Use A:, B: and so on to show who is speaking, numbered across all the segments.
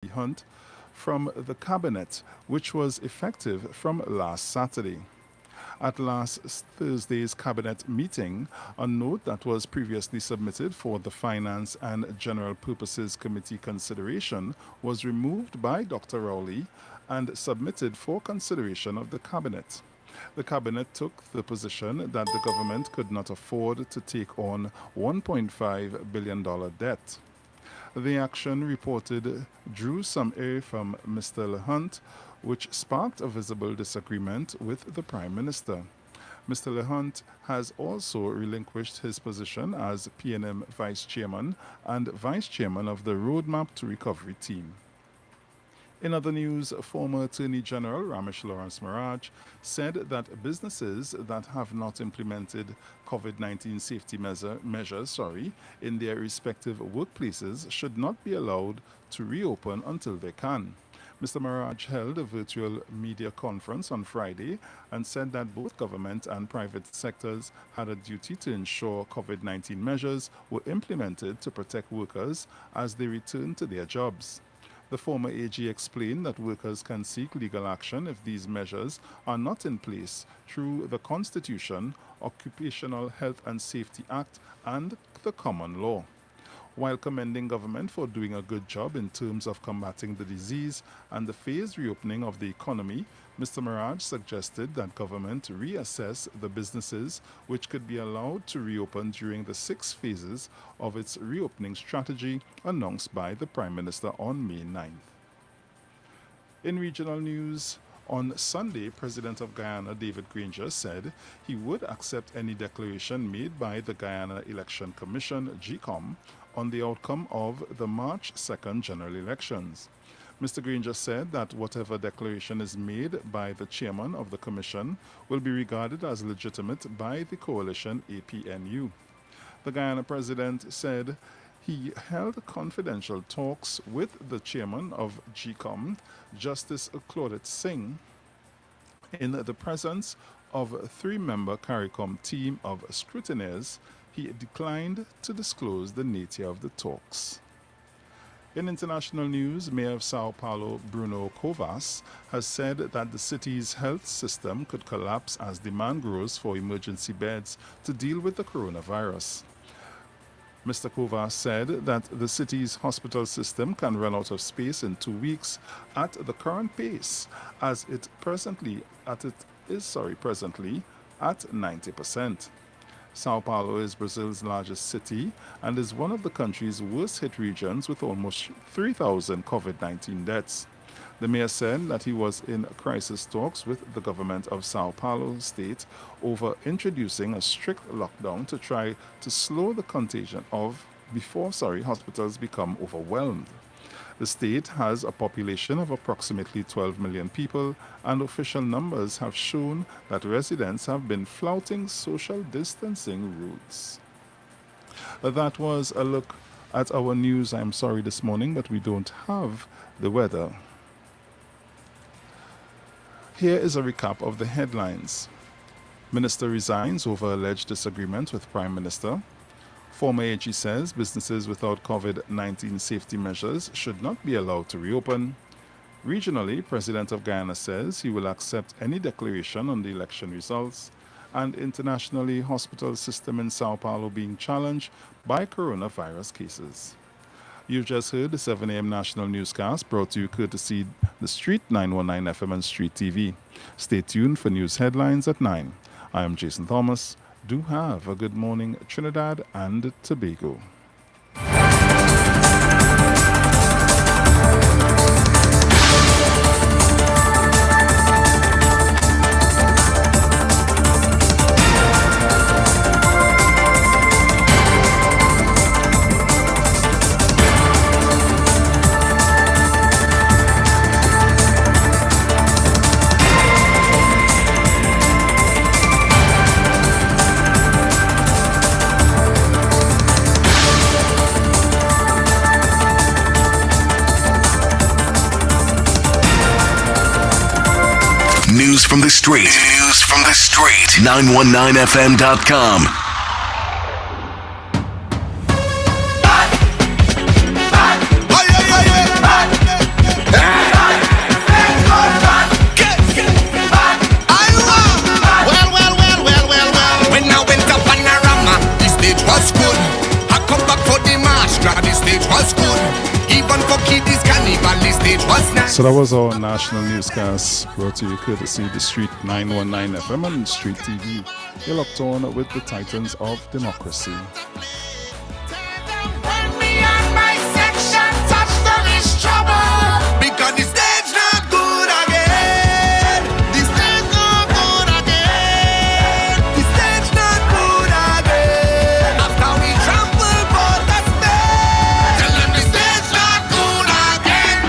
A: Hunt from the cabinet, which was effective from last Saturday. At last Thursday's cabinet meeting, a note that was previously submitted for the Finance and General Purposes Committee consideration was removed by Dr. Rowley and submitted for consideration of the cabinet. The cabinet took the position that the government could not afford to take on $1.5 billion debt. The action reported drew some air from Mr. Lehunt, which sparked a visible disagreement with the Prime Minister. Mr. Lehunt has also relinquished his position as PNM Vice Chairman and Vice Chairman of the Roadmap to Recovery team. In other news, former Attorney General Ramesh Lawrence Maraj said that businesses that have not implemented COVID-19 safety measures in their respective workplaces should not be allowed to reopen until they can. Mr. Maraj held a virtual media conference on Friday and said that both government and private sectors had a duty to ensure COVID-19 measures were implemented to protect workers as they return to their jobs. The former AG explained that workers can seek legal action if these measures are not in place through the Constitution, Occupational Health and Safety Act, and the common law. While commending government for doing a good job in terms of combating the disease and the phased reopening of the economy, Mr. Maraj suggested that government reassess the businesses which could be allowed to reopen during the 6 phases of its reopening strategy announced by the Prime Minister on May 9th. In regional news, on Sunday, President of Guyana David Granger said he would accept any declaration made by the Guyana Election Commission, GECOM, on the outcome of the March 2nd general elections. Mr. Granger said that whatever declaration is made by the chairman of the commission will be regarded as legitimate by the coalition APNU. The Guyana president said he held confidential talks with the chairman of GECOM, Justice Claudette Singh, in the presence of a 3-member CARICOM team of scrutineers. He declined to disclose the nature of the talks. In international news, Mayor of Sao Paulo, Bruno Covas, has said that the city's health system could collapse as demand grows for emergency beds to deal with the coronavirus. Mr. Covas said that the city's hospital system can run out of space in 2 weeks at the current pace, as it is presently at 90%. Sao Paulo is Brazil's largest city and is one of the country's worst hit regions with almost 3,000 COVID-19 deaths. The mayor said that he was in crisis talks with the government of Sao Paulo state over introducing a strict lockdown to try to slow the contagion before hospitals become overwhelmed. The state has a population of approximately 12 million people, and official numbers have shown that residents have been flouting social distancing rules. That was a look at our news. I'm sorry this morning, but we don't have the weather. Here is a recap of the headlines. Minister resigns over alleged disagreement with Prime Minister. Former AG says businesses without COVID-19 safety measures should not be allowed to reopen. Regionally, President of Guyana says he will accept any declaration on the election results. And internationally, hospital system in Sao Paulo being challenged by coronavirus cases. You've just heard the 7 a.m. national newscast brought to you courtesy the Street 919 FM and Street TV. Stay tuned for news headlines at 9. I am Jason Thomas. Do have a good morning, Trinidad and Tobago.
B: News from the street. News from the street. 919fm.com.
C: was nice.
A: So that was our national newscast brought to you courtesy the Street 919 FM and Street TV. You're locked on with the Titans of Democracy.
C: When me and my section touch, there is trouble. Because the stage not good again. The stage not good again. The stage not good again. After we trample for the stage, tell them the stage not good again.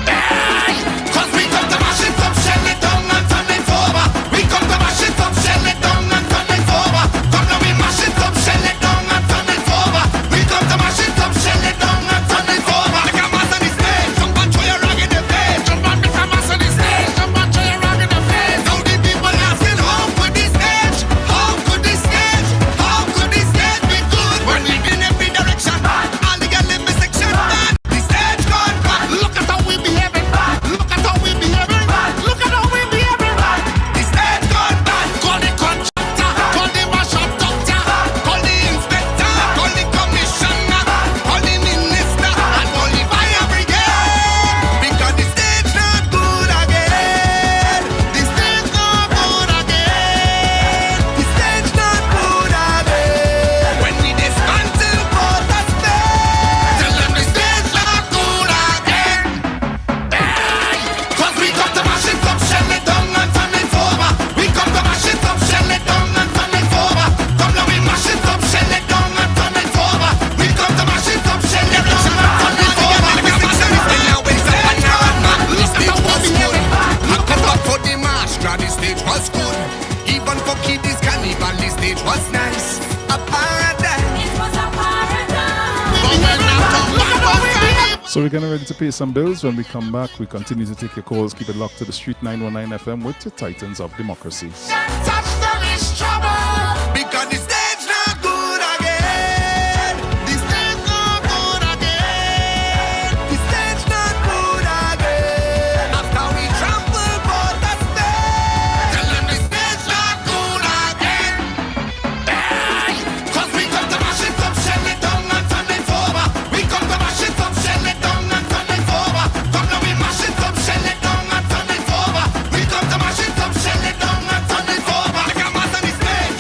C: Hey! 'Cause we come to mash it up, shell it down and turn it over. We come to mash it up, shell it down and turn it over. Come now we mash it up, shell it down and turn it over. We come to mash it up, shell it down and turn it over. Make a mass on the stage, jump and throw your rag in the face. Jump and make a mass on the stage, jump and throw your rag in the face. Now the people asking, how could this stage? How could this stage? How could this stage be good? When we in every direction, all the girls in my section. The stage gone bad. Look at how we behaving. Look at how we behaving. Look at how we behaving. The stage gone bad. Call the contractor, call the mash-up doctor, call the inspector, call the commissioner, call the minister, and call the fire brigade. Because the stage not good again. The stage not good again. The stage not good again. When we dismantle both the stage, tell them the stage not good again. Hey! 'Cause we come to mash it up, shell it down and turn it over. We come to mash it up, shell it down and turn it over. Come now we mash it up, shell it down and turn it over. We come to mash it up, shell it down and turn it over. The stage was good. I come back for the march, the stage was good. Even for kiddies carnival, the stage was nice. A paradise.
D: It was a paradise.
C: But when I come back,
A: So we're getting ready to pay some bills. When we come back, we continue to take your calls. Keep it locked to the Street 919 FM with the Titans of Democracy.
C: touch, there is trouble. Because the stage not good again. The stage not good again. The stage not good again. After we trample for the stage, tell them the stage not good again. Hey! 'Cause we come to mash it up, shell it down and turn it over. We come to mash it up, shell it down and turn it over. Come now we mash it up, shell it down and turn it over. We come to mash it up, shell it down and turn it over. Make a mass on the stage,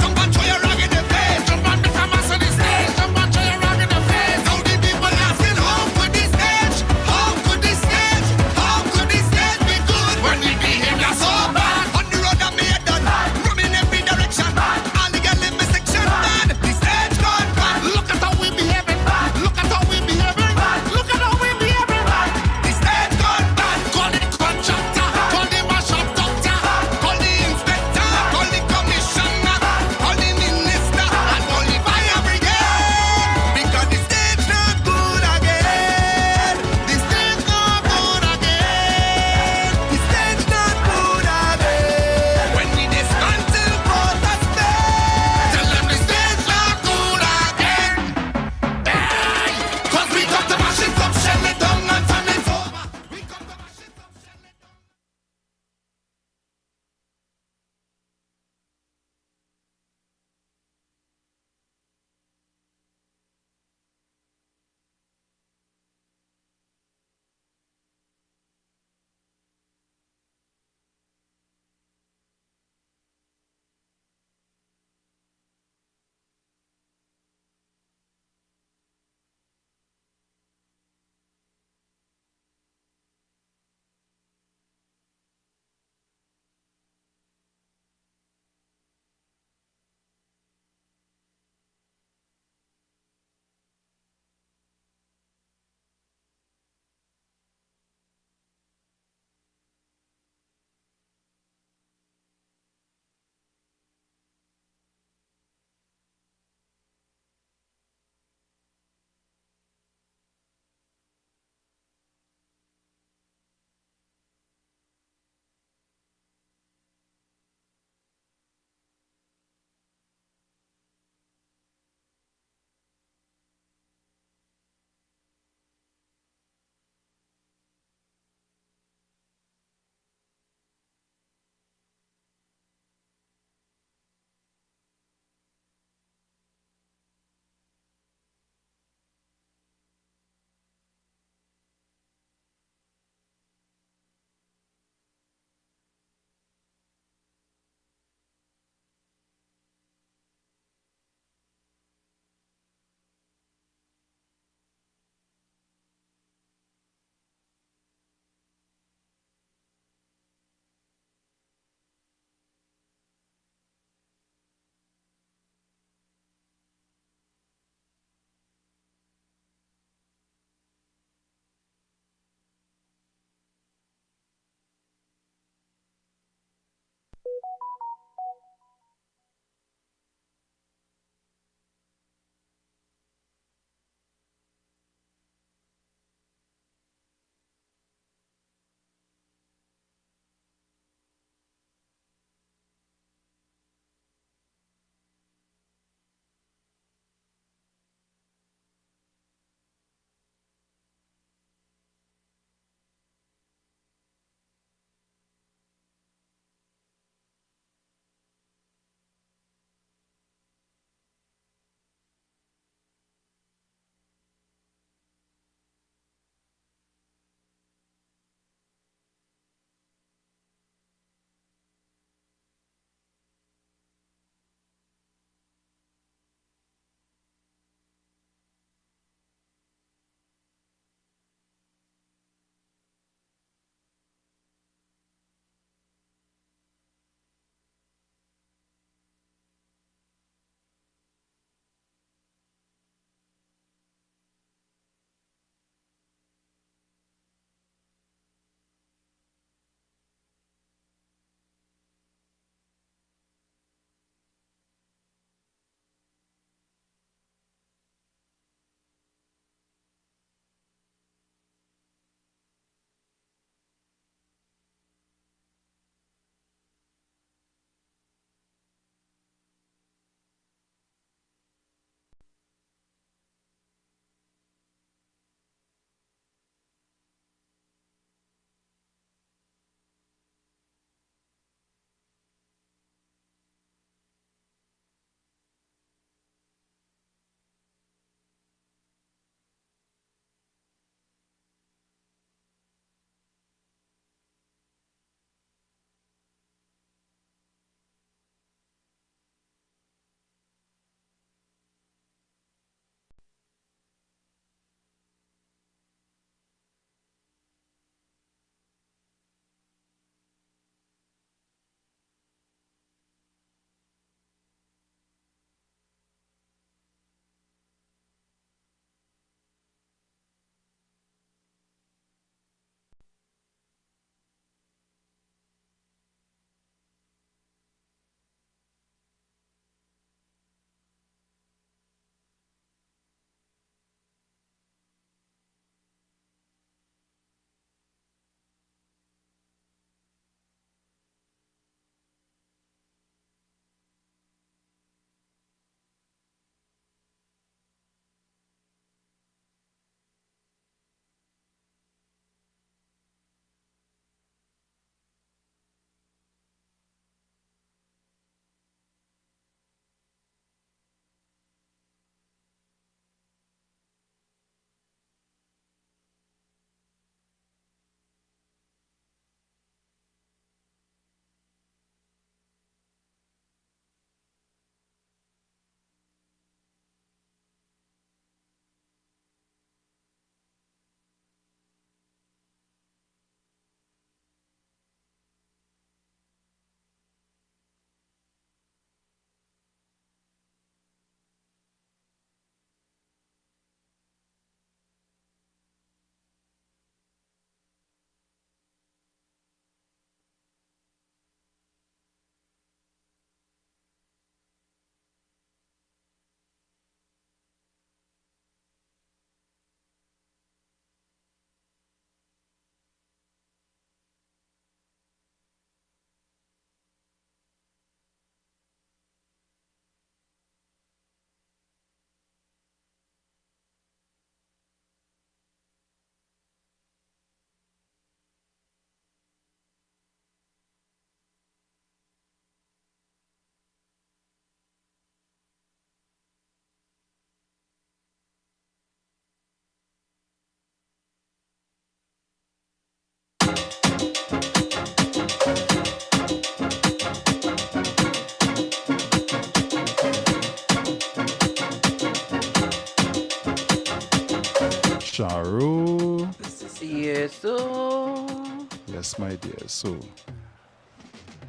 E: Oh,
A: Yes, my dear. So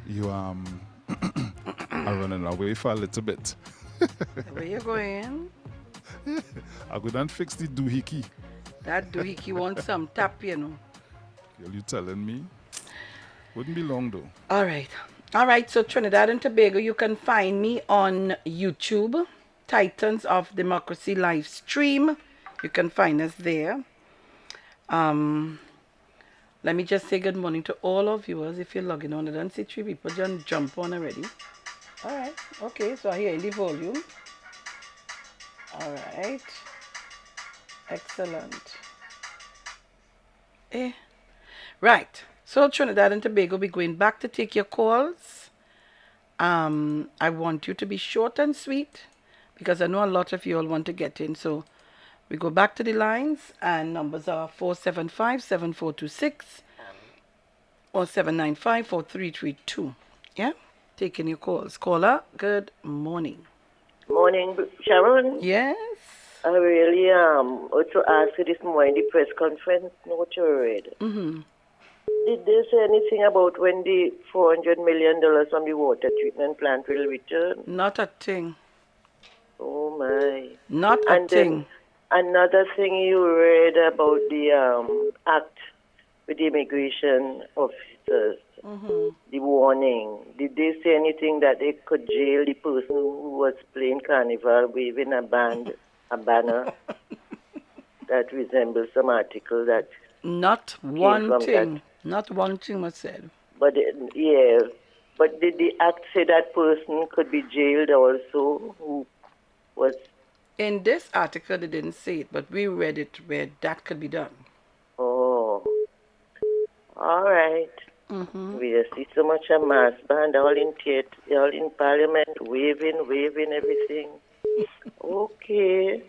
A: you are running away for a little bit.
E: where you going?
A: I go and fix the doohickey.
E: That doohickey wants some tap,
A: Girl, you telling me? Wouldn't be long though.
E: All right. All right. So Trinidad and Tobago, you can find me on YouTube, Titans of Democracy live stream. You can find us there. Um, Let me just say good morning to all our viewers. If you're logging on, I don't see 3 people just jump on already. All right. Okay. So I hear the volume. All right. Excellent. Right. So Trinidad and Tobago, we're going back to take your calls. I want you to be short and sweet because I know a lot of you all want to get in. So we go back to the lines, and numbers are 475-7426 or 795-4332. Yeah? Taking your calls. Caller, good morning.
F: Morning, Sharon.
E: Yes?
F: I really want to ask you this morning, the press conference note you read.
E: Mm-hmm.
F: Did they say anything about when the $400 million from the water treatment plant will return?
E: Not a thing.
F: Oh, my.
E: Not a
F: And
E: thing.
F: then another thing you read about the act with the immigration officers, the warning. Did they say anything that they could jail the person who was playing carnival waving a banner that resembles some article that
E: Not
F: came
E: one
F: from
E: thing.
F: that?
E: Not one thing was said.
F: But yeah, but did the act say that person could be jailed also who was?
E: In this article, they didn't say it, but we read it where that could be done.
F: Oh, all right.
E: Mm-hmm.
F: We just see so much a mass band all in theater, all in parliament, waving everything. Okay.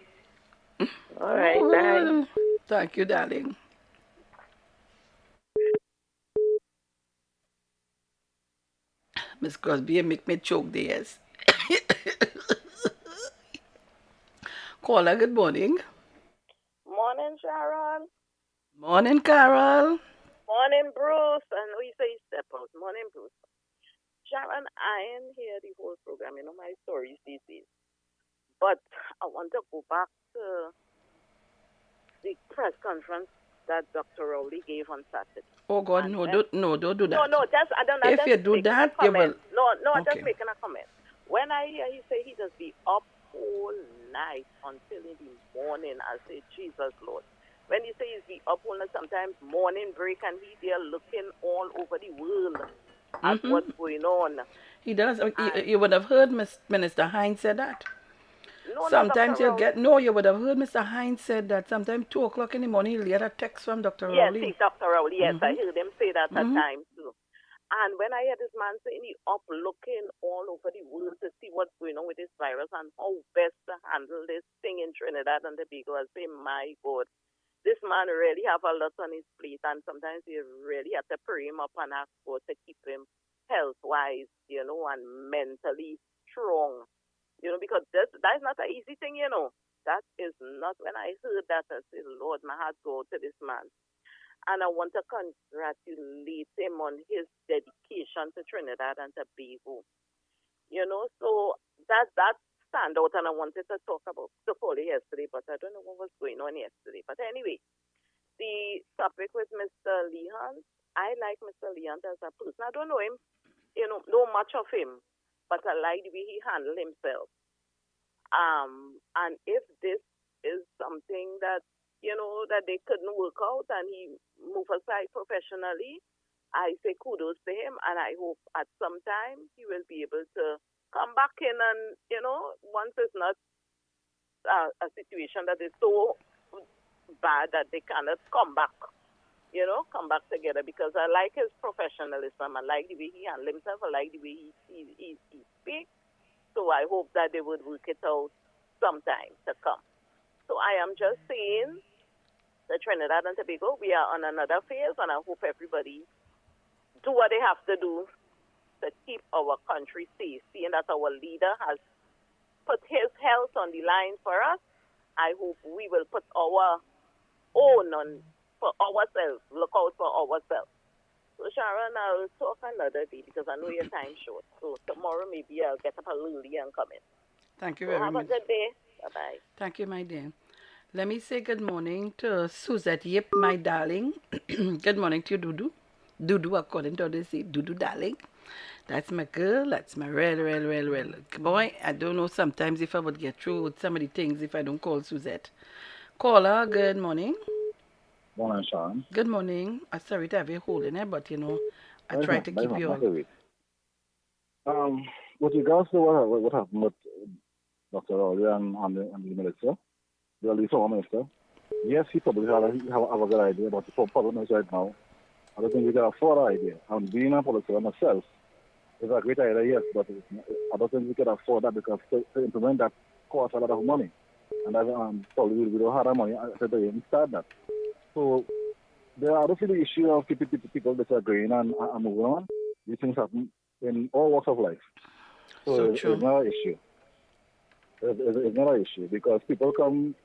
F: All right, bye.
E: Thank you, darling. Miss Crosby, you make me choke the yes. Caller, good morning.
G: Morning, Sharon.
E: Morning, Carol.
G: Morning, Bruce. And we say step out. Morning, Bruce. Sharon, I am here the whole program. You know my stories these days. But I want to go back to the press conference that Dr. Rowley gave on Saturday.
E: Oh God,
G: And
E: no,
G: then-
E: don't do that.
G: No, just I don't.
E: If
G: just
E: you do
G: making a
E: that, you will.
G: comment. No, I'm
E: Okay.
G: just making a comment. When I hear he say he just be up all night until in the morning, I say Jesus Lord. When he say he's be up all night, sometimes morning break, and he there looking all over the world at what's going on.
E: He does. You would have heard Minister Hines said that.
G: No,
E: Sometimes
G: Dr.
E: you'll
G: Rowley.
E: get, no, you would have heard Mr. Hines said that sometimes 2 o'clock in the morning he'll get a text from Dr.
G: Yes,
E: Rowley.
G: see, Dr. Rowley, yes, I heard him say that at times too. And when I hear this man saying he up looking all over the world to see what's going on with this virus and how best to handle this thing in Trinidad and Tobago, I say, my God, this man really have a lot on his plate, and sometimes you really have to pray him up and ask God to keep him health-wise, and mentally strong, because that is not an easy thing, That is not, when I heard that, I said, Lord, my heart go to this man. And I want to congratulate him on his dedication to Trinidad and Tobago. So that stand out, and I wanted to talk about the follow yesterday, but I don't know what was going on yesterday. But anyway, the topic with Mr. Lehan, I like Mr. Lehan as a person. I don't know him, know much of him, but I like the way he handled himself. And if this is something that, that they couldn't work out and he moved aside professionally, I say kudos to him, and I hope at some time he will be able to come back in and, once it's not a situation that is so bad that they cannot come back together, because I like his professionalism. I like the way he handles himself. I like the way he speaks. So I hope that they would work it out sometime to come. So I am just saying that Trinidad and Tobago, we are on another phase, and I hope everybody do what they have to do to keep our country safe, seeing that our leader has put his health on the line for us. I hope we will put our own on for ourselves. Look out for ourselves. So Sharon, I'll talk another day because I know your time's short. So tomorrow maybe I'll get up a little early and come in.
E: Thank you
G: So
E: very
G: have a
E: much.
G: good day. Bye-bye.
E: Thank you, my dear. Let me say good morning to Suzette Yip, my darling. Good morning to you, Dudu. Dudu, according to how they say, Dudu, darling. That's my girl. That's my real boy. I don't know sometimes if I would get through with some of the things if I don't call Suzette. Caller, good morning.
H: Morning, Sean.
E: Good morning. I'm sorry to have you holding it, but I
H: That's
E: try
H: not,
E: to
H: that's
E: keep
H: not,
E: you
H: not
E: all.
H: a week. With regards to what happened with Dr. Rowley and the minister, the former minister, yes, he probably have a good idea, but the problem is right now, I don't think we can afford an idea. And being a politician myself is a great idea, yes, but I don't think we can afford that because to implement that costs a lot of money. And that probably we don't have that money to even start that. So there are also the issue of people disagreeing and moving on. These things happen in all walks of life.
E: So
H: It's
E: true.
H: not an issue. It's not an issue because people come.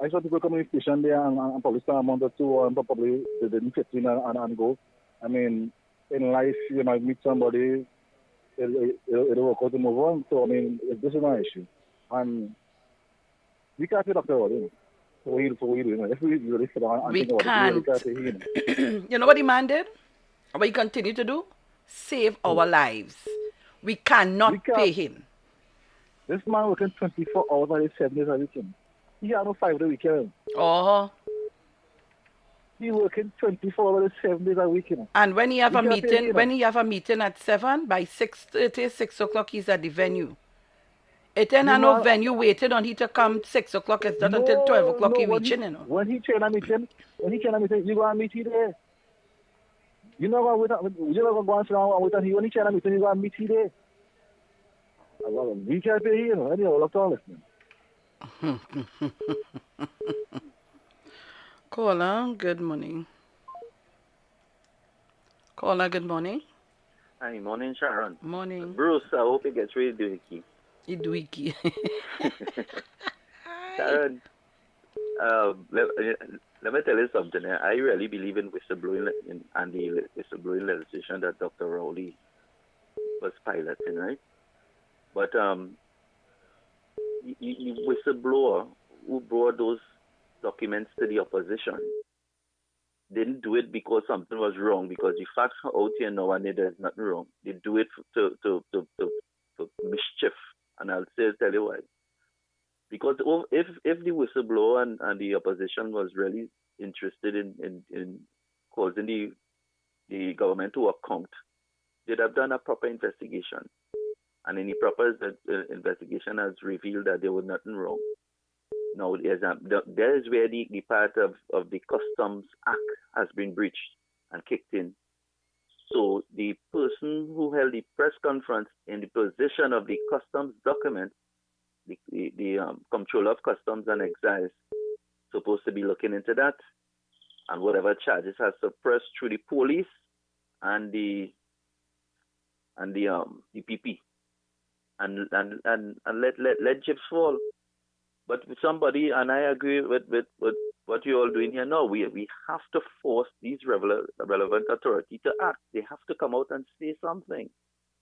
H: I saw people come in the station there and probably stand a month or two and probably they didn't fit in and go. I mean, in life you might meet somebody, it'll work out to move on. So I mean, this is not an issue. And we can't say Dr. Wadi. So we do. If we really sit down and
E: We
H: think about it, we really
E: can't.
H: can't say him.
E: You know what the man did? What he continue to do? Save our lives. We
H: We
E: cannot
H: can't.
E: pay him.
H: This man working 24 hours a day, 7 days a weekend. He had no 5 day weekend.
E: Oh,
H: He working 24 hours, 7 days a weekend.
E: and when he have
H: We
E: a
H: can't pay
E: meeting,
H: him.
E: when he have a meeting at 7, by 6:30, 6 o'clock, he's at the venue. It ain't
H: You
E: no
H: man,
E: venue waiting on he to come 6 o'clock. It's not until 12 o'clock he reaching,
H: when he train a meeting, you go and meet him there. You know what? You know what? Go and sit down with him. When he train a meeting, you go and meet him there. We can't pay him. Anyhow, let's all listen.
E: Caller, good morning. Caller, good morning.
I: Hi, morning, Sharon.
E: Morning.
I: Bruce, I hope it gets really dookie.
E: Idwiki.
I: Sharon, let me tell you something. I really believe in whistleblowing and the whistleblowing legislation that Dr. Rowley was piloting, right? But the whistleblower who brought those documents to the opposition didn't do it because something was wrong, because the facts are out here now and there's nothing wrong. They do it to mischief, and tell you why. Because if the whistleblower and the opposition was really interested in causing the government to account, they'd have done a proper investigation. And in the proper investigation has revealed that there was nothing wrong. Now, there is where the part of the Customs Act has been breached and kicked in. So the person who held the press conference in the possession of the customs document, the Comptroller of Customs and Excise, supposed to be looking into that, and whatever charges are suppressed through the police and the PP, and let chips fall. But somebody, and I agree with what you're all doing here now, we have to force these relevant authority to act. They have to come out and say something.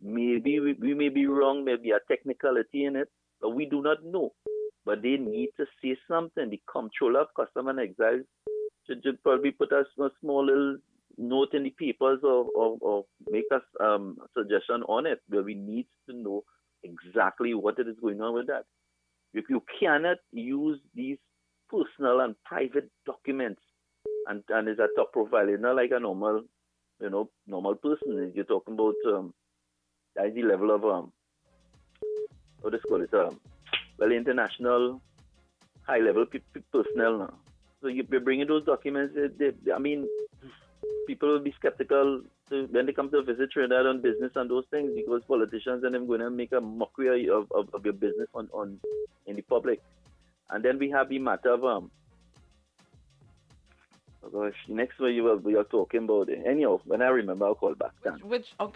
I: Maybe we may be wrong, maybe a technicality in it, but we do not know. But they need to say something. The Comptroller of Customs and Excise should probably put a small little note in the papers or make a suggestion on it, where we need to know exactly what it is going on with that. You cannot use these personal and private documents and it's a top profile. It's not like a normal person. You're talking about that's the level of what is called it international high level personnel now. So you're bringing those documents. I mean, people will be skeptical when they come to visit Trinidad on business and those things, because politicians and them going to make a mockery of your business in the public. And then we have the matter of oh gosh, next one you are talking about it. Anyhow, when I remember, I'll call back.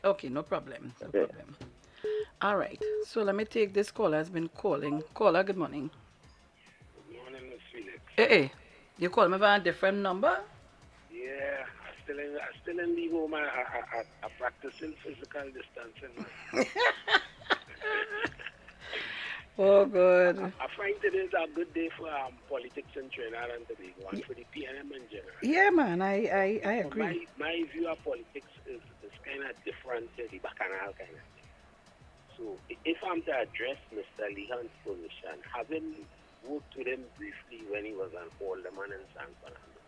E: Okay, no problem. No
I: Okay.
E: problem. All right. So let me take this caller has been calling. Caller, good morning.
J: Good morning, Miss Felix.
E: Hey, you call me by a different number?
J: still in the home. I practicing physical distancing. Man.
E: Oh, good.
J: I find it is a good day for politics in Trinidad and Tobago and for the PNM in general.
E: Yeah, man, I
J: But
E: agree.
J: my view of politics is kind of different to the bacchanal kind of thing. So if I'm to address Mr. Lehan's position, having worked with him briefly when he was an alderman in San Fernando,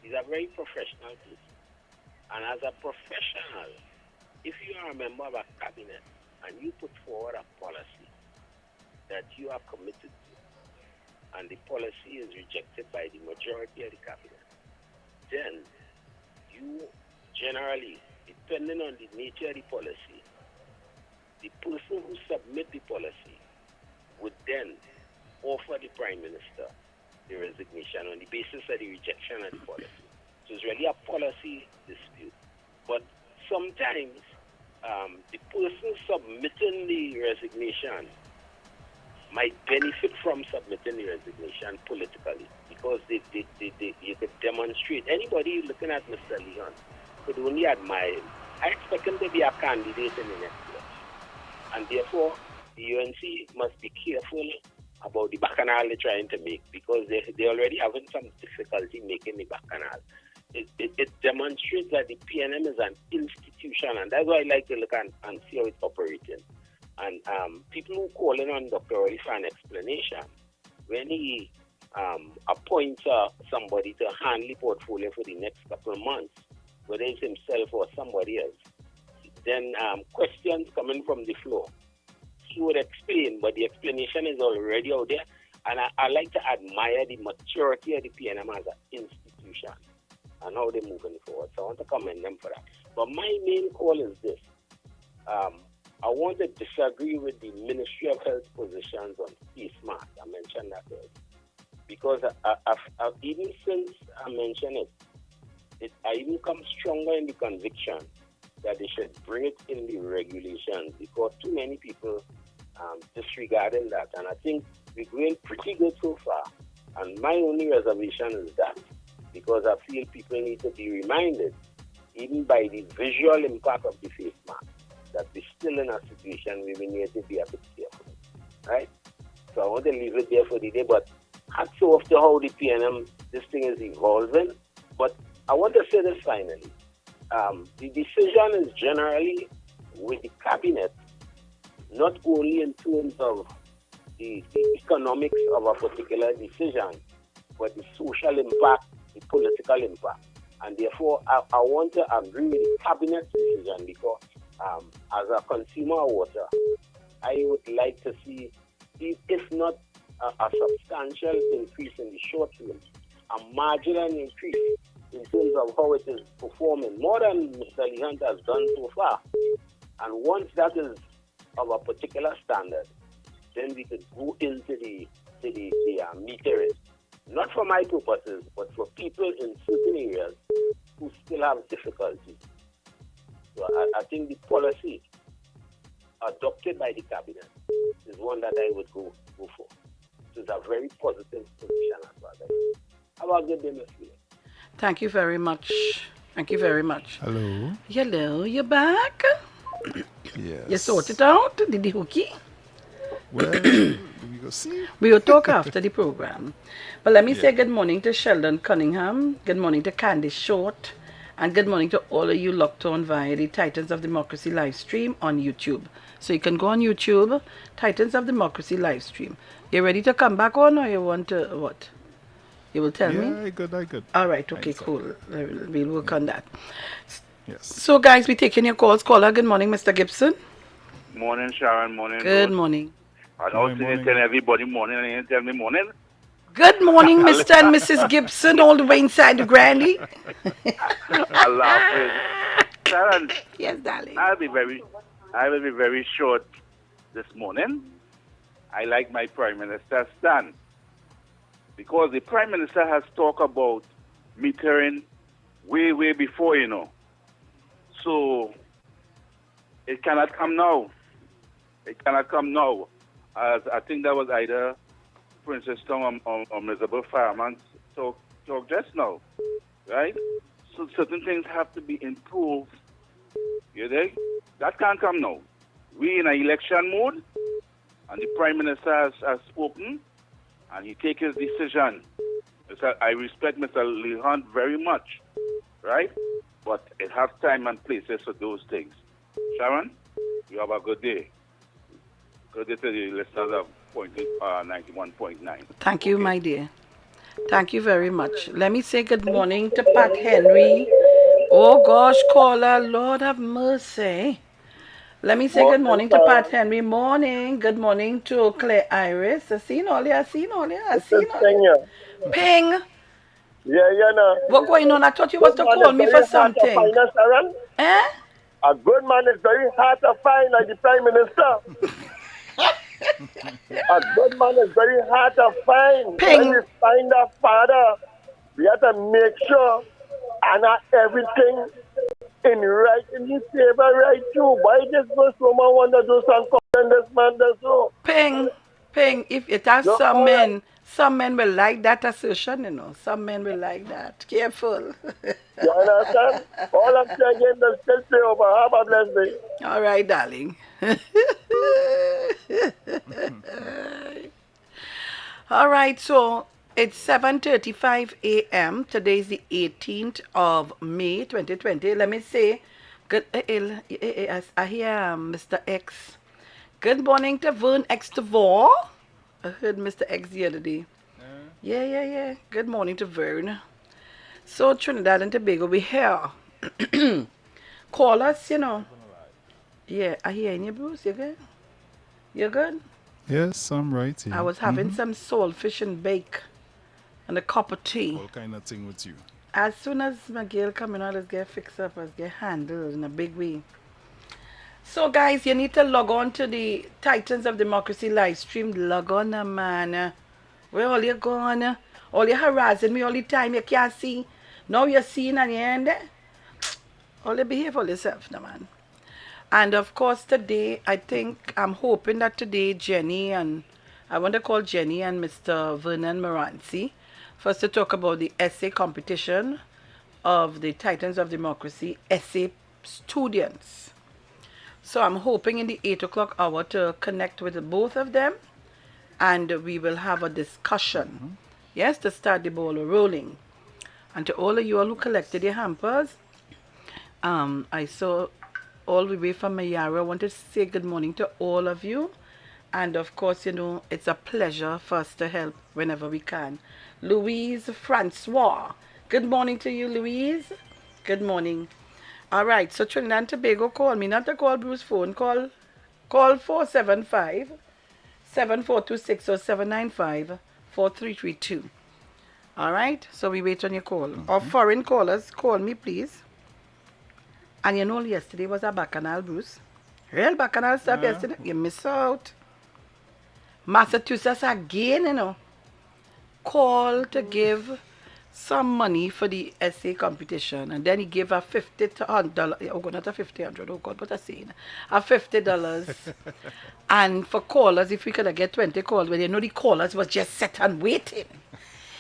J: he's a very professional person. And as a professional, if you are a member of a cabinet and you put forward a policy that you are committed to, and the policy is rejected by the majority of the cabinet, then you generally, depending on the nature of the policy, the person who submit the policy would then offer the Prime Minister the resignation on the basis of the rejection of the policy. So it's really a policy dispute. But sometimes the person submitting the resignation might benefit from submitting the resignation politically because you could demonstrate. Anybody looking at Mr. Leon could only admire him. I expect him to be a candidate in the next election. And therefore, the UNC must be careful about the bacchanal they're trying to make because they're already having some difficulty making the bacchanal. It demonstrates that the PNM is an institution, and that's why I like to look and see how it's operating. And people who call in on Dr. Oli for an explanation, when he appoints somebody to handle the portfolio for the next couple of months, whether it's himself or somebody else, then questions coming from the floor. He would explain, but the explanation is already out there. And I like to admire the maturity of the PNM as an institution and how they're moving forward. So I want to commend them for that. But my main call is this. I want to disagree with the Ministry of Health positions on face mask. I mentioned that earlier. Because I've even since I mentioned it, I even come stronger in the conviction that they should bring it in the regulations because too many people disregarding that. And I think we're going pretty good so far. And my only reservation is that because I feel people need to be reminded, even by the visual impact of the face mask, that we're still in a situation where we need to be a bit careful, right? So I want to leave it there for the day, but hats off to how the PNM, this thing is evolving. But I want to say this finally. The decision is generally with the cabinet, not only in terms of the economics of a particular decision, but the social impact, the political impact. And therefore, I want to agree with the cabinet's decision because as a consumer of water, I would like to see, if not a substantial increase in the short term, a marginal increase in terms of how it is performing, more than Mr. Lehunt has done so far. And once that is of a particular standard, then we could go into the metering. Not for my purposes, but for people in certain areas who still have difficulties. So I think the policy adopted by the cabinet is one that I would go for. So it's a very positive position as well. Have a good day, Ms. Lee.
E: Thank you very much. Thank you very much.
A: Hello.
E: Hello, you're back?
A: Yes.
E: You sorted out? Did the hooky?
A: Well, we go see.
E: We will talk after the program. But let me say good morning to Sheldon Cunningham. Good morning to Candice Short. And good morning to all of you locked on via the Titans of Democracy live stream on YouTube. So you can go on YouTube, Titans of Democracy live stream. You ready to come back on or you want to what? You will tell me?
A: Yeah, I good.
E: All right, okay, cool. We'll work on that.
A: Yes.
E: So guys, we're taking your calls. Caller, good morning, Mr. Gibson.
K: Morning, Sharon. Morning.
E: Good
K: Rose.
E: morning.
K: I don't tell everybody morning and you tell me morning.
E: Good morning, Mr. and Mrs. Gibson, all the way inside the Grandy.
K: I laugh. Sharon.
E: Yes, darling.
K: I will be very short this morning. I like my Prime Minister's stand because the Prime Minister has talked about metering way before, you know. So it cannot come now. It cannot come now. As I think that was either Princess Tom or Miserable Fireman talk just now, right? so certain things have to be improved. You dig? That can't come now. We in an election mode, and the Prime Minister has spoken, and he take his decision. I respect Mr. Lehan very much, right? But it has time and places for those things. Sharon, you have a good day. Good day to the listeners of 91.9.
E: Thank you, my dear. Thank you very much. Let me say good morning to Pat Henry. Oh gosh, caller, Lord have mercy. Let me say good morning to Pat Henry. Morning. Good morning to Claire Iris. I seen all you. Ping.
L: Yeah, no.
E: What going on? I thought you was to call me for something. Eh?
L: A good man is very hard to find, like the Prime Minister. A good man is very hard to find.
E: Ping.
L: When you find a father, we have to make sure and not everything in his favor right too. Why this goes woman want to do some and this man does so?
E: Ping. If it has some men will like that assertion, you know. Some men will like that. Careful.
L: You understand? All I'm saying is the still stay over. Have a blessed day.
E: All right, darling. All right, so it's 7:35 a.m. Today is the 18th of May, 2020. Let me say, good. I hear Mr. X. Good morning to Vern X Devore. I heard Mr. X the other day. Yeah. Good morning to Vern. So Trinidad and Tobago, we here. Call us, you know. Yeah, I hear you, Bruce. You good? You good?
A: Yes, I'm right here.
E: I was having some saltfish and bake and a cup of tea.
A: All kind of thing with you.
E: As soon as my girl come in, let's get fixed up, let's get handled in a big way. So guys, you need to log on to the Titans of Democracy live stream. Log on, man. Where all you going? All you harassing me all the time. You can't see. Now you're seeing and you're in there. All you behave for yourself, no, man. And of course today, I'm hoping that today I want to call Jenny and Mr. Vernon Moranci for us to talk about the essay competition of the Titans of Democracy essay students. So I'm hoping in the 8 o'clock hour to connect with both of them and we will have a discussion. Yes, to start the ball rolling. And to all of you all who collected your hampers, I saw all the way from Mayara. I wanted to say good morning to all of you. And of course, you know, it's a pleasure for us to help whenever we can. Louise Francois. Good morning to you, Louise. Good morning. All right, so Trinidad and Tobago, call me. Not to call Bruce's phone. Call 475-7426 or 795-4332. All right, so we wait on your call. Or foreign callers, call me, please. And you know, yesterday was a bacchanal, Bruce. Real bacchanal stuff yesterday. You miss out. Massachusetts again, you know, called to give some money for the essay competition, and then he gave her $50. Oh God, not a $50. Oh God, what a saying! A $50. And for callers, if we could get 20 calls, well, you know the callers was just set and waiting.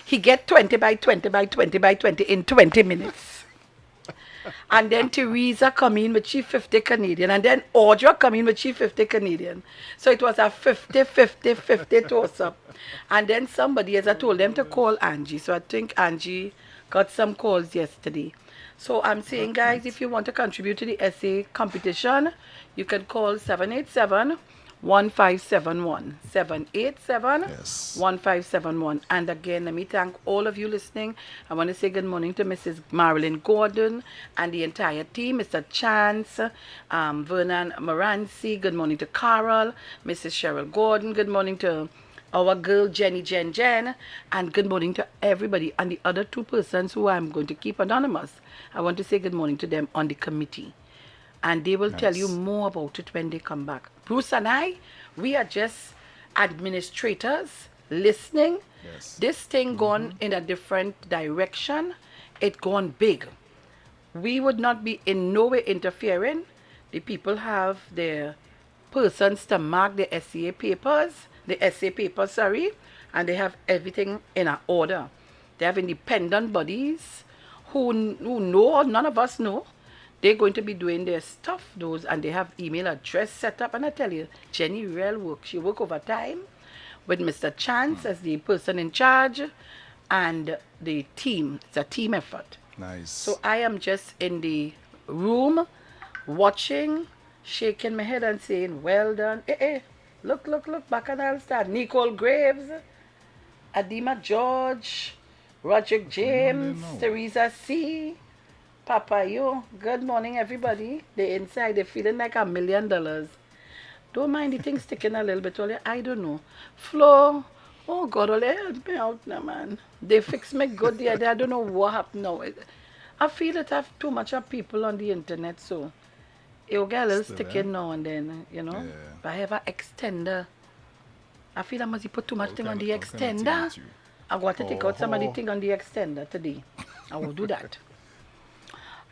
E: He get 20 by 20 by 20 by 20 in 20 minutes. And then Teresa come in with she 50 Canadian. And then Audra come in with she 50 Canadian. So it was a 50-50-50 toss-up. And then somebody, as I told them, to call Angie. So I think Angie got some calls yesterday. So I'm saying, guys, if you want to contribute to the essay competition, you can call 787-1571. 787-1571. And again, let me thank all of you listening. I want to say good morning to Mrs. Marilyn Gordon and the entire team, Mr. Chance, Vernon Moranci. Good morning to Carol, Mrs. Cheryl Gordon. Good morning to our girl Jenny Jen. And good morning to everybody. And the other two persons who I'm going to keep anonymous, I want to say good morning to them on the committee. And they will tell you more about it when they come back. Bruce and I, we are just administrators listening.
A: Yes.
E: This thing gone in a different direction. It gone big. We would not be in no way interfering. The people have their persons to mark the essay papers, and they have everything in an order. They have independent bodies who know, none of us know. They're going to be doing their stuff, those, and they have email address set up. And I tell you, Jenny real work. She work overtime with Mr. Chance as the person in charge, and the team. It's a team effort.
A: Nice.
E: So I am just in the room watching, shaking my head and saying, well done. Look, Bacchanal Star. Nicole Graves, Adima George, Roderick James, Teresa C., Papa Yo. Good morning, everybody. They're inside. They're feeling like $1 million. Don't mind the thing sticking a little bit. Only I don't know. Flo, oh God, only help me out now, man. They fixed me good the other day. I don't know what happened now. I feel that I have too much of people on the internet, so it'll get a little
A: Still,
E: sticky now and then, you know.
A: Yeah.
E: But I have an extender. I feel I must put too much thing on the
A: How can I
E: extender.
A: tempt you?
E: I got to take out some of the
A: Oh.
E: thing on the extender today. I will do that.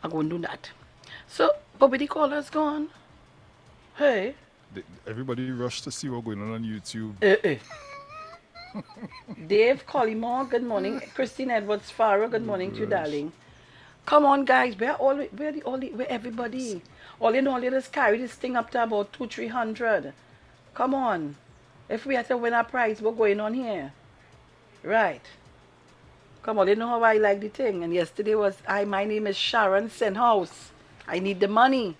E: I'm going to do that. So, Bobby the caller's gone. Hey.
A: Everybody rushed to see what's going on YouTube.
E: Dave Collymore, good morning. Christine Edwards Farrow, good morning to you, darling. Come on, guys. Where everybody? All in all, let us carry this thing up to about 200-300. Come on. If we have to win a prize, what's going on here? Right. Come on, you know how I like the thing. And yesterday was, my name is Sharon Senhouse. I need the money.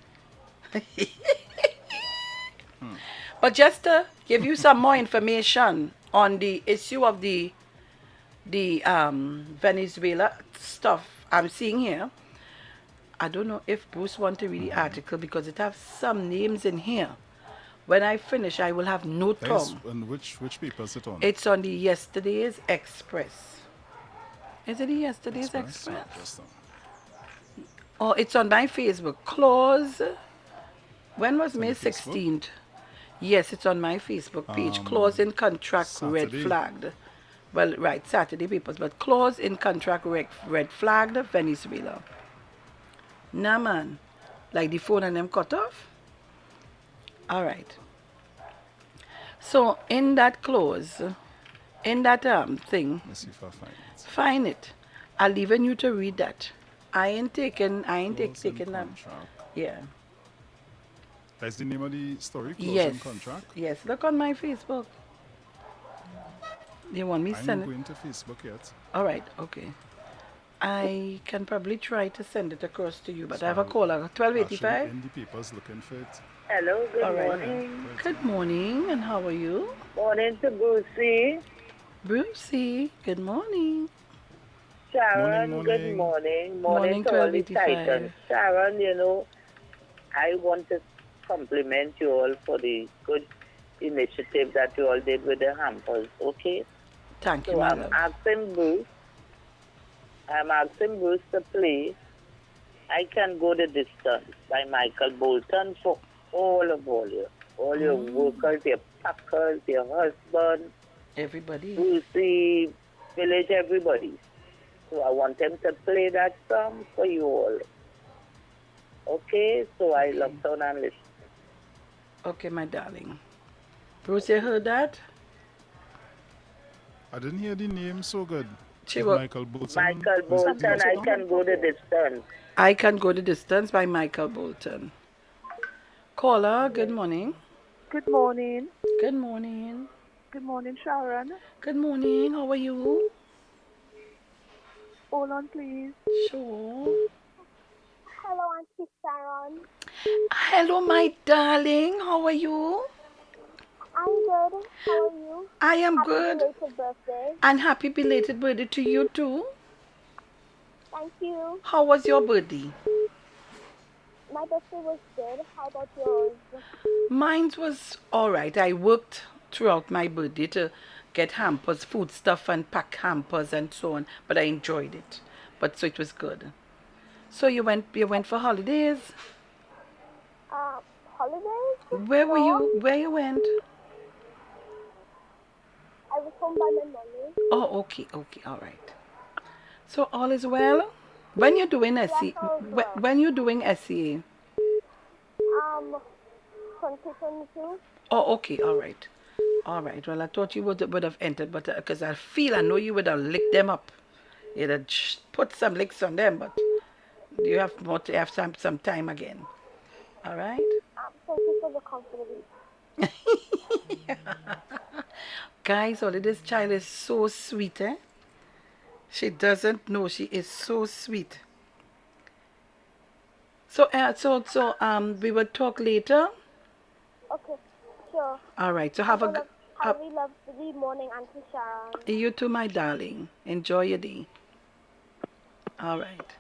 E: But just to give you some more information on the issue of the Venezuela stuff I'm seeing here, I don't know if Bruce wants to read the article because it has some names in here. When I finish, I will have no
A: Thanks.
E: Tom.
A: And which paper is it on?
E: It's on the Yesterday's Express. Is it the Yesterday's Express?
A: Just now.
E: Oh, it's on my Facebook. Clause. When was
A: on
E: May
A: your Facebook?
E: 16th? Yes, it's on my Facebook page. Clause in contract red
A: Saturday.
E: flagged. Well, right, Saturday papers, but clause in contract red flagged Venezuela. Nah, man. Like the phone and them cut off? All right. So, in that clause, in that thing,
A: Let's see if I find it.
E: find it. I'm leaving you to read that. I ain't taking
A: Clause in
E: that.
A: contract.
E: Yeah.
A: That's the name of the story? Clause
E: Yes.
A: in contract?
E: Yes. Look on my Facebook. You want me
A: I'm
E: send
A: not
E: it?
A: going to Facebook yet.
E: All right. Okay. I can probably try to send it across to you, but I have a caller.
A: Actually,
E: 1285.
A: in the papers looking for it.
F: Hello, good
E: All right.
F: morning.
E: Good morning, and how are you?
F: Morning to Brucey.
E: Brucey, good morning.
F: Sharon,
A: Morning,
F: good
A: morning.
F: morning.
E: Morning,
F: to all the
E: 1285.
F: Titans. Sharon, you know, I want to compliment you all for the good initiative that you all did with the hampers, okay?
E: Thank you,
F: So
E: my
F: I'm
E: love.
F: asking Bruce to play I Can Go the Distance by Michael Bolton for all your workers, your packers, your husband,
E: Everybody.
F: Brucey, village, everybody. So I want them to play that song for you all. Okay? So I look down and listen.
E: Okay, my darling. Bruce, you heard that?
A: I didn't hear the name so good.
E: She
A: Is
E: wa-
A: Michael Bolton.
F: Michael
A: was it
F: Bolton,
A: the
F: I
A: song?
F: Can Go the Distance.
E: I Can Go the Distance by Michael Bolton. Caller, good morning.
M: Good morning.
E: Good morning.
M: Good morning, Sharon.
E: Good morning. How are you?
M: Hold on, please.
E: Sure.
M: Hello, Auntie Sharon.
E: Hello, my darling. How are you?
M: I'm good. How are you?
E: I am
M: Happy
E: good.
M: belated birthday.
E: And happy belated birthday to you too.
M: Thank you.
E: How was your birthday?
M: My birthday was good. How about yours?
E: Mine was all right. I worked throughout my birthday to get hampers, food stuff, and pack hampers and so on. But I enjoyed it. But so it was good. So you went for holidays?
M: Holidays?
E: Where were
M: No.
E: you? Where you went?
M: I was home by my mommy.
E: Oh, okay, all right. So all is well. When you're doing SE,
M: all is well.
E: when you're doing SEA?
M: 2022.
E: Oh, okay, all right. All right. Well, I thought you would have entered, but because I know you would have licked them up You'd have put some licks on them, but you have more to have some time again. All right?
M: Thank you for the confidence.
E: Guys, only this child is so sweet, eh? She doesn't know she is so sweet. So, we will talk later.
M: Okay, sure.
E: All right. So have a good.
M: Have a lovely morning, Auntie Sharon.
E: You too, my darling. Enjoy your day. All right.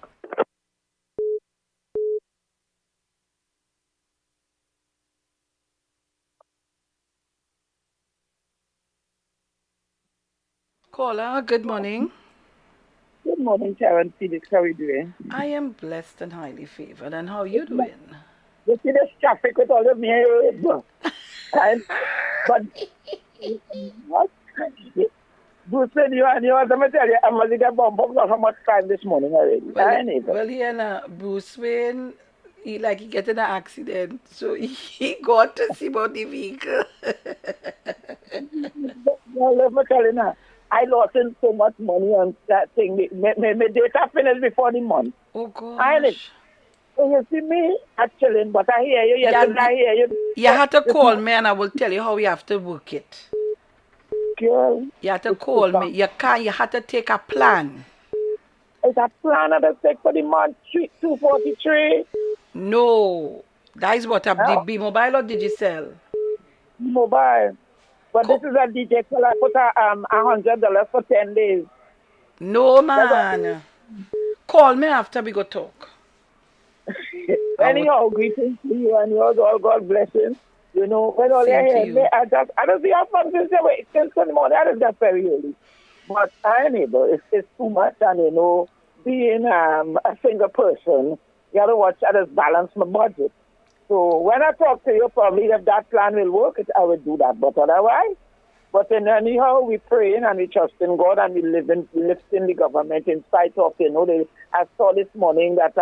E: Caller, good morning.
N: Good morning, Sharon Felix. How are you doing?
E: I am blessed and highly favored. And how are you doing?
N: You see this traffic with all of me, but what? Bruce, you and yours, I'm going to tell you, I'm going to get bumped up how much time this morning already.
E: Well, he and Bruce Wayne, he get in an accident. So he got to see about the vehicle.
N: Well, let me tell you now, I lost in so much money on that thing. My data finished before the month.
E: Oh, gosh.
N: So you see me, I'm chilling, but I hear you. Yes, I hear you.
E: You have to call me and I will tell you how you have to work it.
N: Girl.
E: You have to call me. You have to take a plan.
N: Is a plan that I take for the month 243?
E: No. That is what the B Mobile or Digicel?
N: Mobile. But this is a DJ call. I put $100 for 10 days.
E: No, man. Call me after we go talk.
N: Anyhow, greetings to you and yours. All God blessings. You know, when all you hear, I don't see how fun this way. Since the morning, I just got very early. But I ain't able. It's too much. And, you know, being a single person, you got to watch, I just balance my budget. So when I talk to you, probably if that plan will work, I will do that. But otherwise, anyhow, we praying and we trust in God and we lifting the government in spite of, you know, I saw this morning that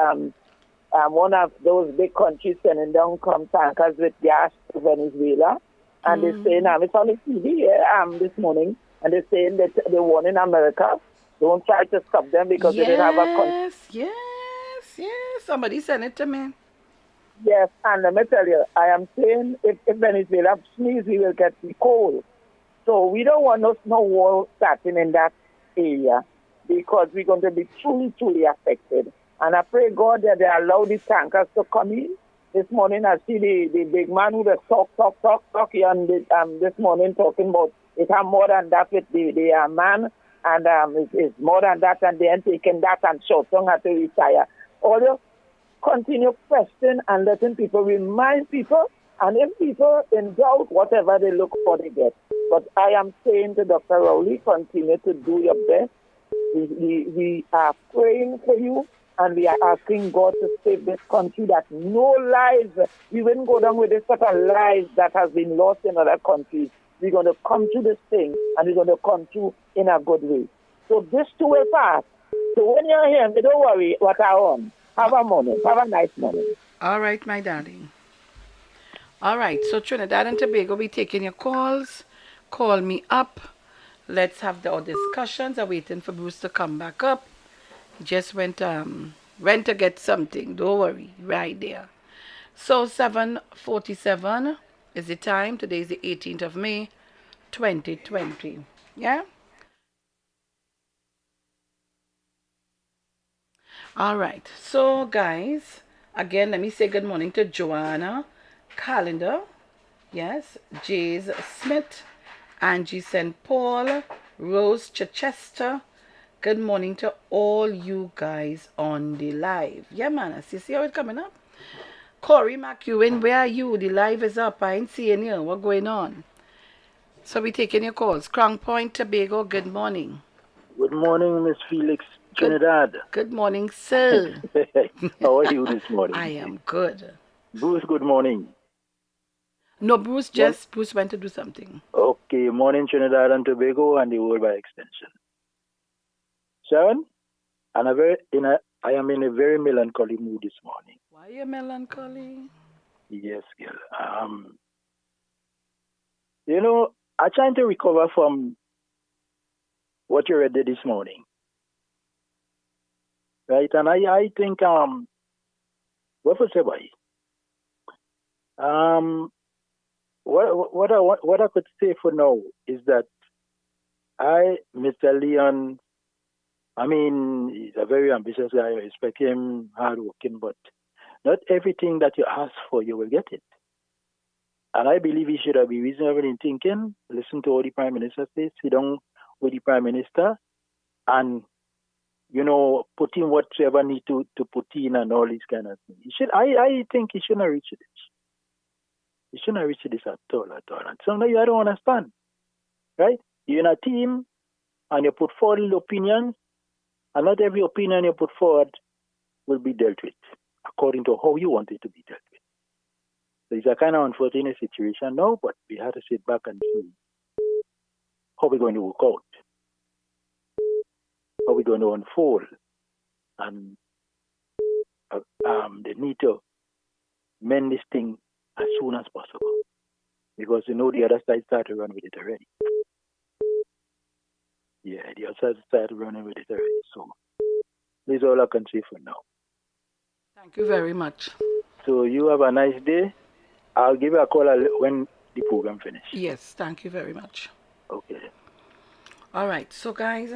N: one of those big countries sending down tankers with gas to Venezuela. And they're saying, it's on the TV here this morning, and they're saying that they're warning America, don't try to stop them because they didn't have a country.
E: Yes. Somebody sent it to me.
N: Yes, and let me tell you, I am saying if Venezuela sneezes, we will get the cold. So we don't want no war starting in that area because we're going to be truly, truly affected. And I pray God that they allow these tankers to come in. This morning I see the big man who was talk and this morning talking about it have more than that with the man and it's more than that and then taking that and shouting had to retire. All you continue questioning and letting people remind people, and if people in doubt, whatever they look for, they get. But I am saying to Dr. Rowley, continue to do your best. We are praying for you, and we are asking God to save this country, that no lives, we wouldn't go down with this sort of lives that has been lost in other countries. We're going to come through this thing, and we're going to come through in a good way. So this too will pass. So when you're here, don't worry what I on. Have a morning. Have a nice morning.
E: All right, my darling. All right, so Trinidad and Tobago, we taking your calls. Call me up. Let's have our discussions. I'm waiting for Bruce to come back up. He just went to get something. Don't worry, right there. So 7:47 is the time. Today is the 18th of May, 2020. Yeah? All right. So, guys, again, let me say good morning to Joanna Calendar. Yes. Jays Smith. Angie St. Paul. Rose Chichester. Good morning to all you guys on the live. Yeah, man. I see how it's coming up. Corey McEwen, where are you? The live is up. I ain't seeing you. What's going on? So we taking your calls. Crown Point, Tobago, good morning.
O: Good morning, Miss Felix Trinidad.
E: Good morning, sir.
O: How are you this morning?
E: I am good.
O: Bruce, good morning.
E: No, Bruce went to do something.
O: Okay, morning Trinidad and Tobago and the world by extension. Sharon, and I am in a very melancholy mood this morning.
E: Why are you melancholy?
O: Yes, girl. You know, I'm trying to recover from what you read this morning. right? And I think what was it? What I could say for now is that Mr. Leon, I mean, he's a very ambitious guy. I respect him, hardworking, but not everything that you ask for, you will get it. And I believe he should have been reasonable in thinking, listen to what the Prime Minister says, sit down with the Prime Minister, and, put in whatever need to put in and all these kind of things. I think he shouldn't have reached this. He shouldn't have reached this at all. And sometimes I don't understand, right? You're in a team, and you put forward opinions, and not every opinion you put forward will be dealt with according to how you want it to be dealt with. So it's a kind of unfortunate situation now, but we have to sit back and see how we're going to work out, how we're going to unfold, and they need to mend this thing as soon as possible, because the other side started to run with it already. Yeah, the other side started running with it already. So this is all I can say for now.
E: Thank you very much.
O: So you have a nice day. I'll give you a call when the program finishes.
E: Yes, thank you very much.
O: Okay.
E: All right, so guys,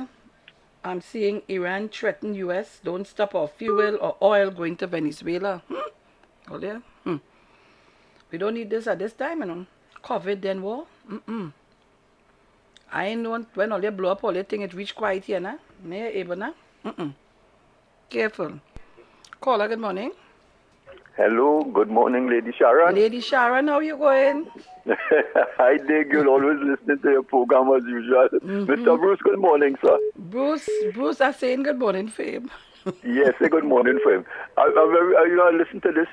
E: I'm seeing Iran threaten U.S. don't stop our fuel or oil going to Venezuela. Oh, yeah. We don't need this at this time, COVID, then war. I ain't want when all they blow up all the thing, it reach quiet here, nah? May able, nah? Careful. Caller, good morning.
P: Hello, good morning, Lady Sharon.
E: Lady Sharon, how you going?
P: I dig you always listening to your program as usual. Mr. Bruce, good morning, sir.
E: Bruce, I saying good morning for him.
P: Yes, say good morning for him. I listen to this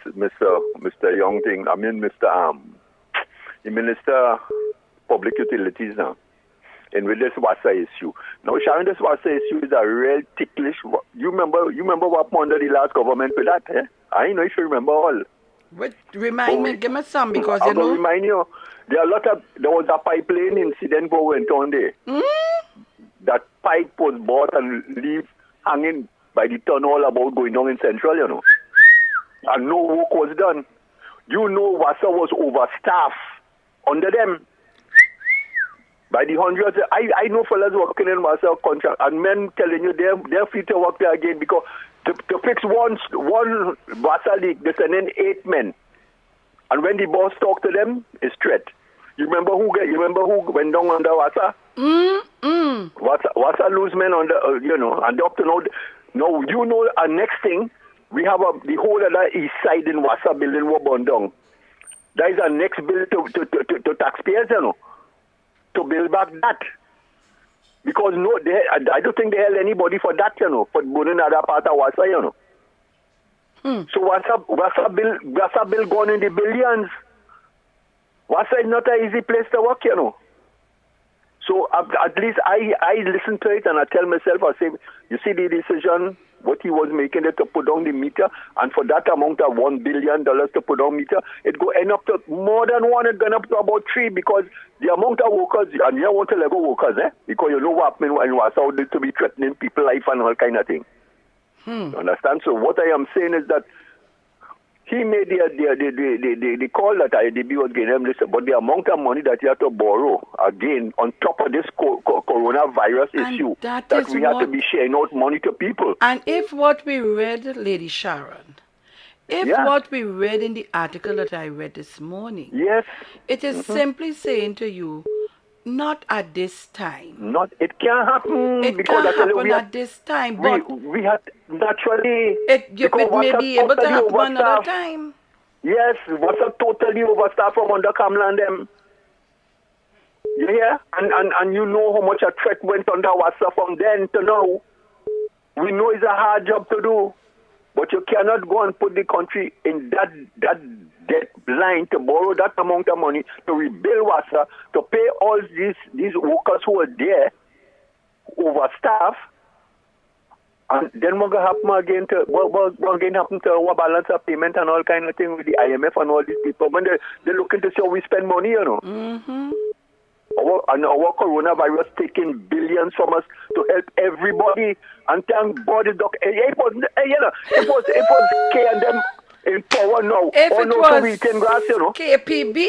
P: Mr. Young thing. I mean, the Minister Public Utilities now. And with this WASA issue. Now, Sharon, this WASA issue is a real ticklish. You remember what under the last government with that, eh? I know if you remember all.
E: But remind me, give me some, because
P: I'm going to remind you, there was a pipeline incident that went on there. That pipe was bought and leave hanging by the tunnel about going down in Central, And no work was done. WASA was overstaffed under them. By the hundreds, I know fellas working in WASA contract, and men telling you they're free to work there again, because to fix one WASA leak, they send in 8 men. And when the boss talk to them, it's threat. You remember who went down under WASA? WASA lose men under, and up to now, our next thing, we have the whole other east side in WASA building was burned down. That is our next bill to taxpayers, to build back that. Because I don't think they held anybody for that, for burning other part of WASA, So WASA bill gone in the billions. WASA is not an easy place to work, So at least I listen to it and I tell myself, I say, you see the decision, what he was making it to put down the meter, and for that amount of $1 billion to put down meter, it go end up to more than one, it going up to about 3, because the amount of workers, and you don't want to let go workers, because you know what happened when you was out to be threatening people's life and all kind of thing. You understand? So what I am saying is that he made the call that IDB was getting him, but the amount of money that he had to borrow, again, on top of this coronavirus issue, that we have to be sharing out money to people.
E: And if what we read, Lady Sharon, what we read in the article that I read this morning, it is simply saying to you, not at this time.
P: It can't happen.
E: It can't happen at this time. But
P: we had naturally.
E: It may be able to happen another time.
P: Yes, what's a totally overstaffed from under Kamala and them. You hear? And you know how much a threat went under WASA from then to now. We know it's a hard job to do, but you cannot go and put the country in that debt line to borrow that amount of money to rebuild WASA, to pay all these workers who are there, overstaffed, and then what going to happen again to our balance of payment and all kind of thing with the IMF and all these people when they're looking to see how we spend money, Our coronavirus taking billions from us to help everybody. And thank God, it was K and them in power now.
E: If it
P: no,
E: was
P: so we can grass, you know.
E: KPB,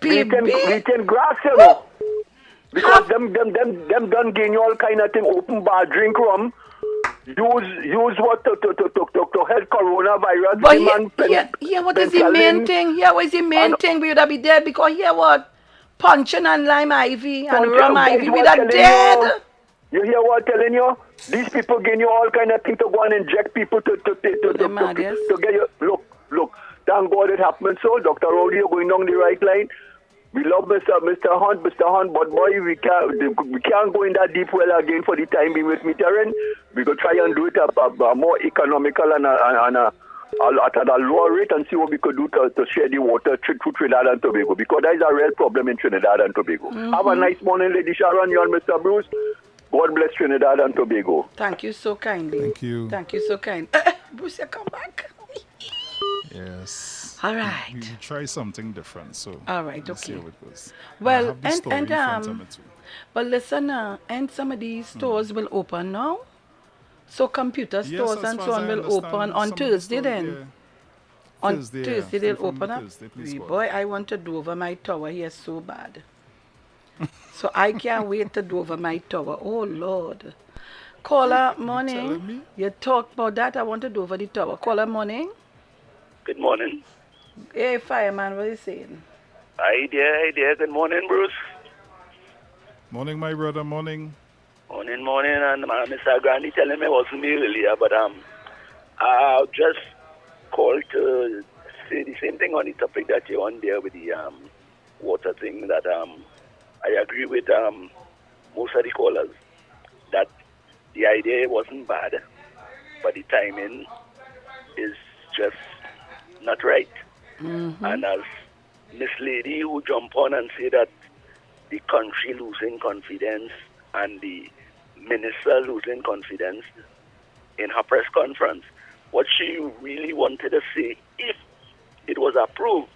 P: We can grass, you know. Because them done gain you all kind of thing, open bar, drink rum, use what to help coronavirus.
E: But what is the main thing? Here, what is the main thing? We would have been dead because here what? Punching and lime ivy and rum ivy, we are dead.
P: You hear what I'm telling you? These people gain you all kind of thing to go and inject people to get you. Look, thank God it happened so. Dr. Rowley, you're going down the right line. We love Mr. Hunt, but boy, we can't go in that deep well again for the time being with metering. We go try and do it a more economical and at a lower rate and see what we could do to share the water through Trinidad and Tobago, because that is a real problem in Trinidad and Tobago. Have a nice morning, Lady Sharon, you and Mr. Bruce. God bless Trinidad and Tobago.
E: Thank you so kindly.
A: Thank you.
E: Thank you so kind. Bruce, you come back.
A: Yes.
E: All right.
A: We try something different. So.
E: All right.
A: Let's
E: Okay.
A: see how it goes.
E: Well,
A: I have the story in front of me too.
E: but listen, and some of these stores will open now. So computer stores and so on will open on Thursday then. On Thursday they'll open up. Boy, I want to do over my tower here so bad. So I can't wait to do over my tower. Oh Lord. Caller, morning. You talk about that. I want to do over the tower. Caller, morning.
J: Good morning.
E: Hey, fireman, what are you saying?
J: Hi there. Good morning, Bruce.
A: Morning, my brother. Morning.
J: Morning. And Mr. Grandy telling me it wasn't me earlier, but I just called to say the same thing on the topic that you're on there with the water thing. That I agree with most of the callers that the idea wasn't bad, but the timing is just not right. And as Miss Lady who jump on and say that the country losing confidence and the minister losing confidence in her press conference, what she really wanted to say, if it was approved,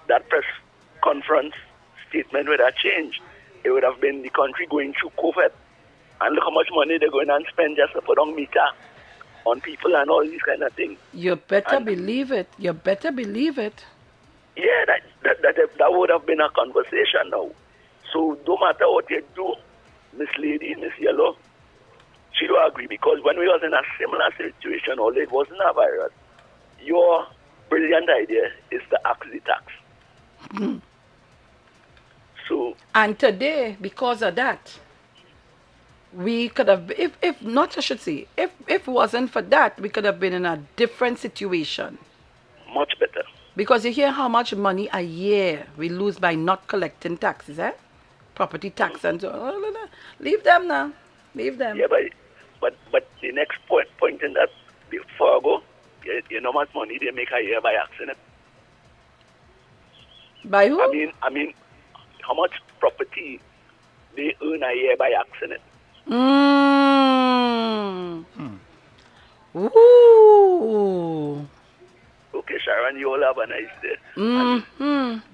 J: that press conference statement would have changed. It would have been the country going through COVID. And look how much money they're going to spend just to put on meter on people and all these kind of things.
E: You better believe it. You better believe it.
J: Yeah, that would have been a conversation now. So no matter what you do, Miss Lady, Miss Yellow, she don't agree, because when we was in a similar situation, although it wasn't a virus, your brilliant idea is to ask the tax. So,
E: and today, because of that, we could have, if not, I should say, if it wasn't for that, we could have been in a different situation.
J: Much better.
E: Because you hear how much money a year we lose by not collecting taxes, eh? Property tax and so on. Leave them now. Leave them.
J: Yeah, but the next point in that, before I go, you know how much money they make a year by accident.
E: By who?
J: I mean, how much property they earn a year by accident.
E: Ooh.
J: Okay, Sharon, you all have a nice day.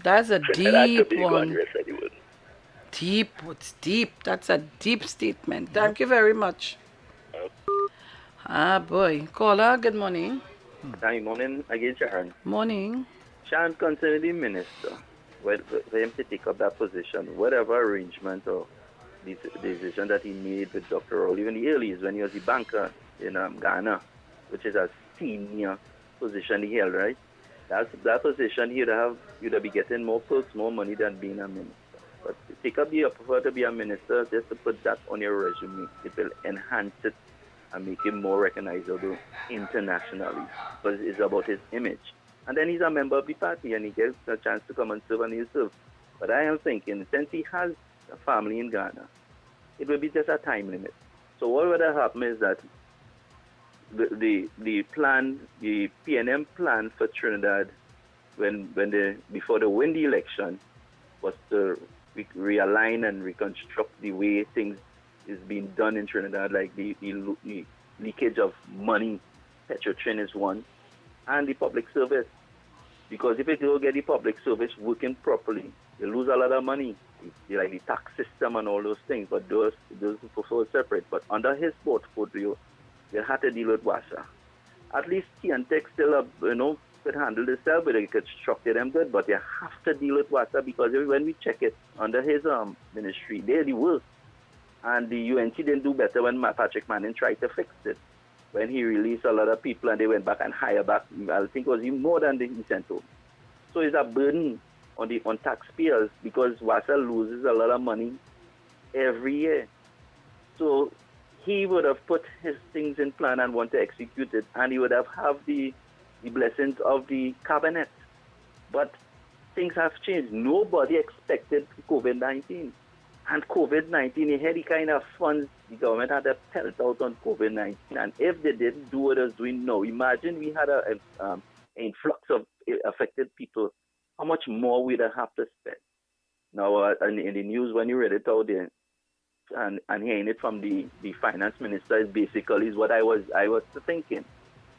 E: That's a deep one.
J: And rest of the world.
E: Deep, it's deep. That's a deep statement. Thank you very much. Ah, boy. Caller, good morning.
I: Hi, morning again, Sharon.
E: Morning.
I: Sharon, concerning the minister, for him to take up that position, whatever arrangement or the decision that he made with Dr. Rowley, even the earliest when he was the banker in Ghana, which is a senior position he held, right? That position you'd be getting more perks, more money than being a minister. But to take up the offer to be a minister, just to put that on your resume, it will enhance it and make him more recognizable internationally, because it's about his image. And then he's a member of the party and he gets a chance to come and serve and he'll serve. But I am thinking, since he has a family in Ghana, it will be just a time limit. So what would have happened is that the plan, the PNM plan for Trinidad, before the windy election, was to realign and reconstruct the way things is being done in Trinidad, like the leakage of money. Petrotrin is one, and the public service. Because if it don't get the public service working properly, you lose a lot of money. like the tax system and all those things, but those were separate. But under his portfolio, they had to deal with WASA. At least TNTech still, could handle this self, but it could structure them good. But they have to deal with WASA because when we check it under his ministry, they're the worst. And the UNC didn't do better when Patrick Manning tried to fix it. When he released a lot of people and they went back and hired back, I think it was even more than he sent home. So it's a burden on taxpayers because WASA loses a lot of money every year. So he would have put his things in plan and want to execute it, and he would have the blessings of the cabinet. But things have changed. Nobody expected COVID-19. And COVID-19, he had the kind of funds the government had to pelt out on COVID-19. And if they didn't do what it's doing now, imagine we had an influx of affected people, how much more we'd have to spend. Now, in the news, when you read it out there, and hearing it from the finance minister is basically what I was thinking.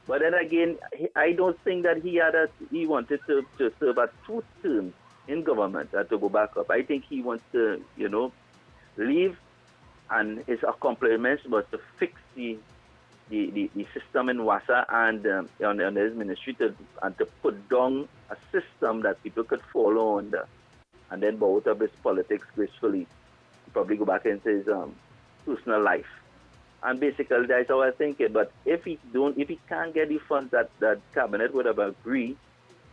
I: But then again, I don't think that he wanted to serve at 2 terms in government to go back up. I think he wants to, leave, and his accomplishments was to fix the system in WASA and on his ministry to put down a system that people could follow under, and then go out of his politics gracefully. Probably go back into his personal life. And basically that's how I think it. But if he can't get the funds that cabinet would have agreed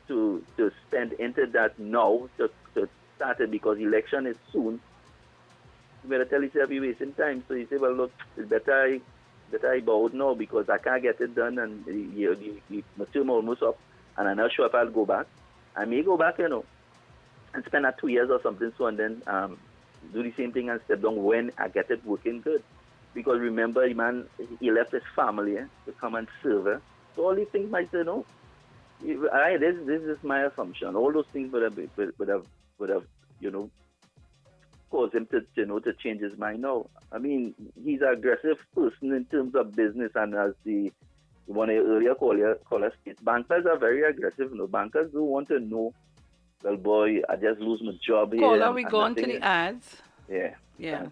I: to spend into that now to start it, because election is soon, you better tell yourself you're wasting time. So he said, well, look, it's better I bow out now because I can't get it done, and my term almost up, and I'm not sure if I'll go back. I may go back, and spend 2 years or something so, and then do the same thing and step down when I get it working good. Because remember, man, he left his family to come and serve. So all these things might say, no. This is my assumption. All those things would have caused him to change his mind now. I mean, he's an aggressive person in terms of business, and as one of your earlier callers stated, bankers are very aggressive. Bankers do want to know, well, boy, I just lose my job here.
E: Caller, we go on to the ads.
I: Yeah.
E: Yeah.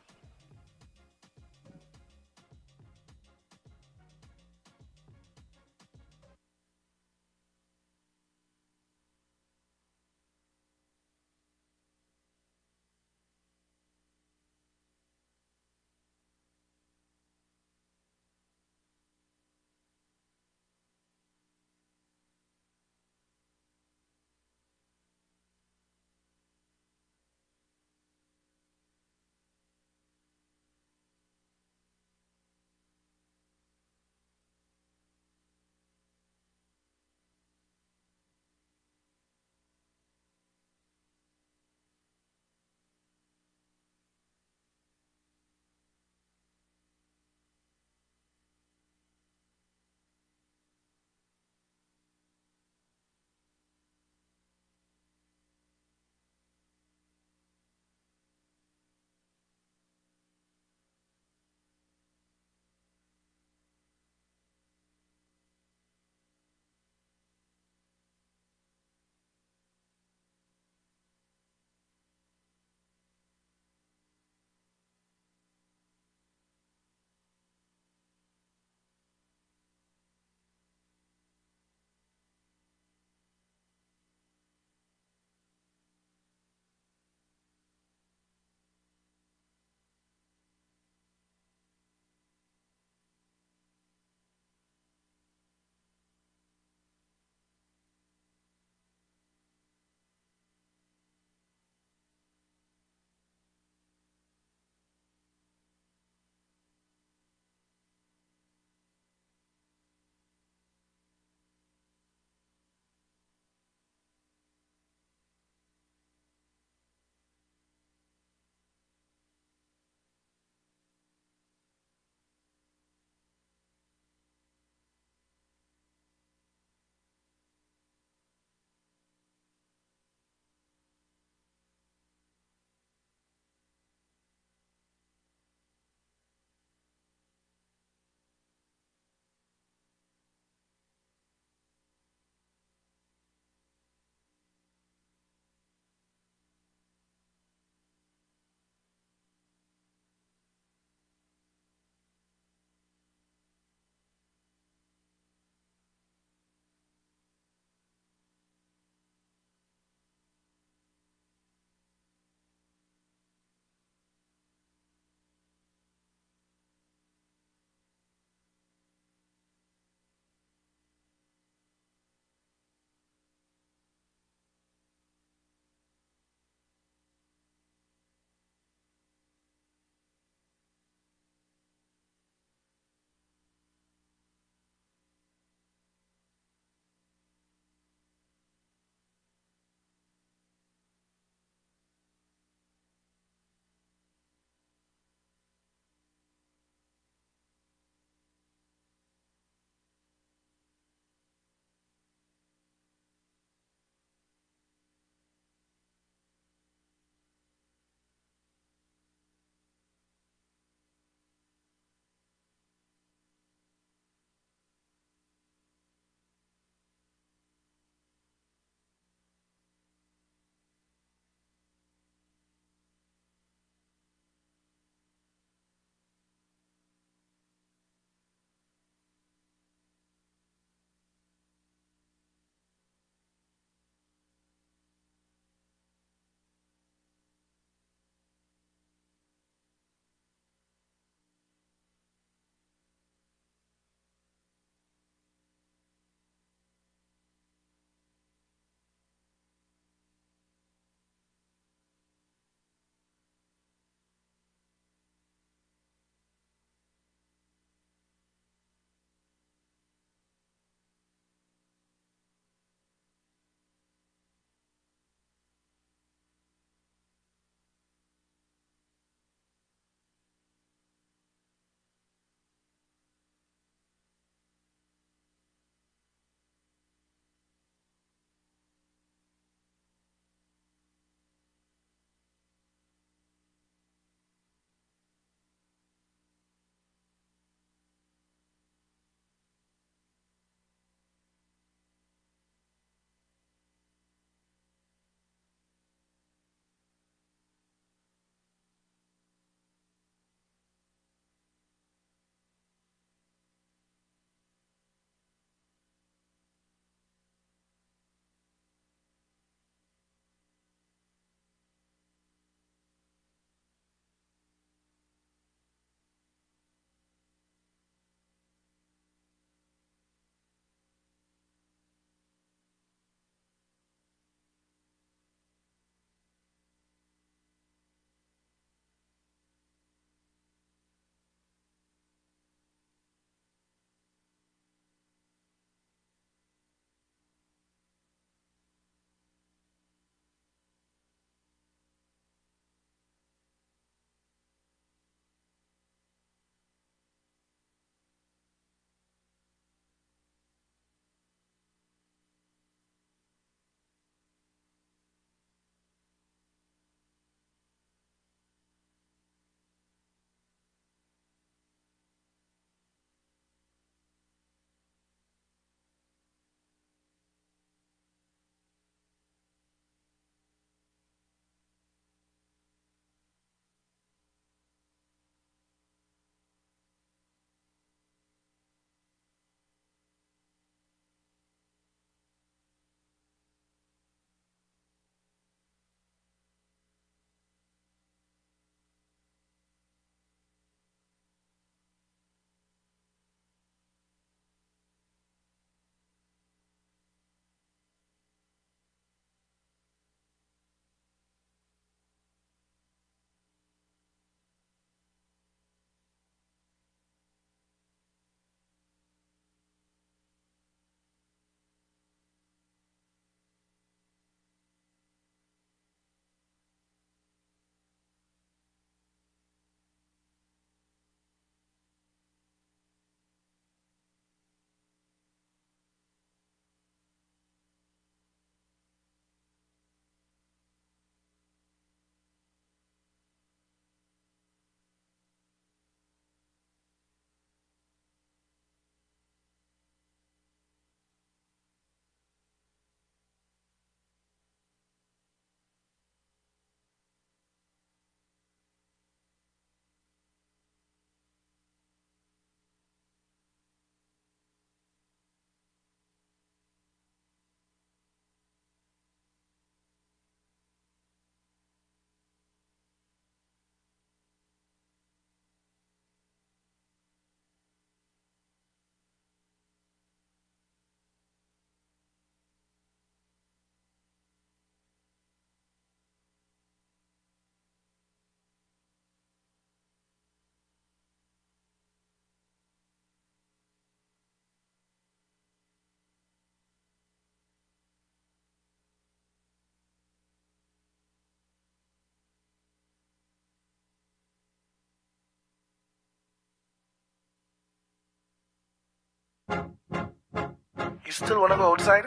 Q: You still wanna go outside?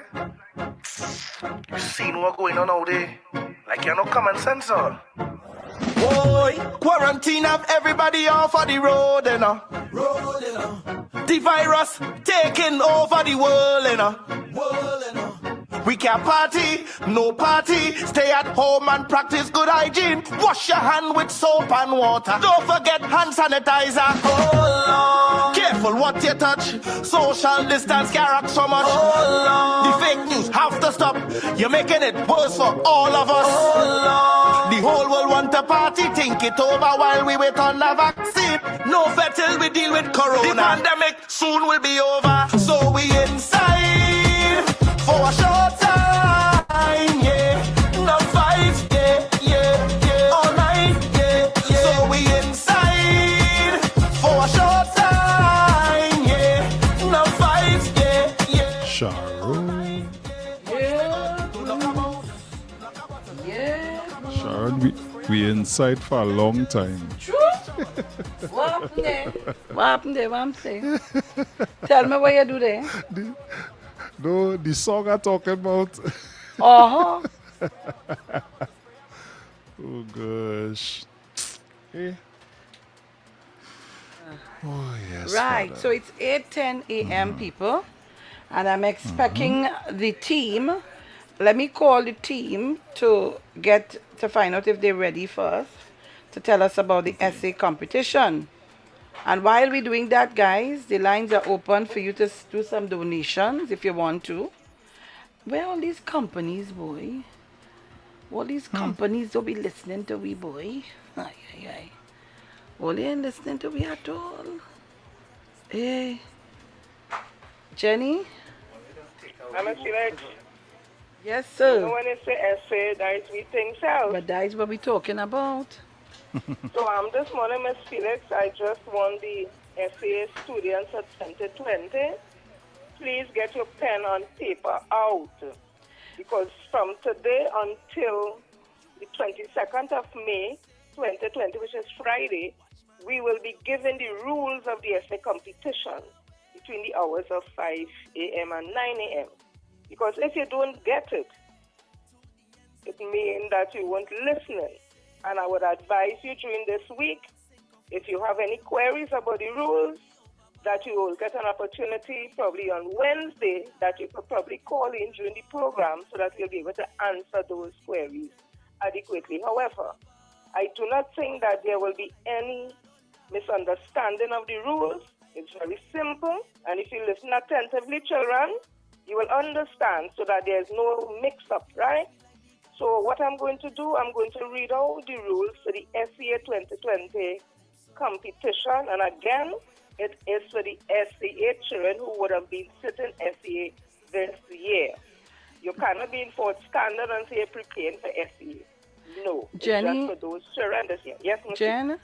Q: You seen what going on out there? Like you no common sense, all.
C: Boy, quarantine have everybody off of the road, you know. The virus taking over the world, you know. We can't party, no party. Stay at home and practice good hygiene. Wash your hand with soap and water. Don't forget hand sanitizer. Oh Lord. Careful what you touch. Social distance can't rock so much. Oh Lord. The fake news have to stop. You're making it worse for all of us. Oh Lord. The whole world want a party. Think it over while we wait on the vaccine. No fair till we deal with corona. The pandemic soon will be over. So we inside for a short time, yeah. No fight, yeah. All night, yeah. So we inside for a short time, yeah. No fight, yeah.
A: Sharon.
E: Yeah.
A: Sharon, we inside for a long time.
E: True. What happened there? What happened there? What I'm saying? Tell me what you do there.
A: No, the song I'm talking about.
E: Uh-huh.
A: Oh, gosh. Eh. Oh, yes.
E: Right,
A: Father.
E: so it's 8:10 a.m. people, and I'm expecting the team. Let me call the team to find out if they're ready first to tell us about the essay competition. And while we're doing that, guys, the lines are open for you to do some donations if you want to. Where all these companies, boy? All these companies don't be listening to we, boy. Ay. All they ain't listening to we at all. Hey. Jenny?
R: I'm a Felix.
E: Yes, sir.
R: You know when it's the essay, that is we think so.
E: But that is what we're talking about.
R: So this morning, Miss Felix, I just won the essay students at 2020. Please get your pen and paper out. Because from today until the 22nd of May, 2020, which is Friday, we will be given the rules of the essay competition between the hours of 5 a.m. and 9 a.m. Because if you don't get it, it means that you weren't listening. And I would advise you during this week, if you have any queries about the rules, that you will get an opportunity probably on Wednesday that you could probably call in during the program so that you'll be able to answer those queries adequately. However, I do not think that there will be any misunderstanding of the rules. It's very simple. And if you listen attentively, children, you will understand so that there's no mix-up, right? So what I'm going to do, I'm going to read out the rules for the SCA 2020 competition. And again, it is for the SCA children who would have been sitting SCA this year. You cannot be in fourth standard and say preparing for SCA. No.
E: Jenny?
R: It's just for those children this year. Yes, Ms.
E: Jen?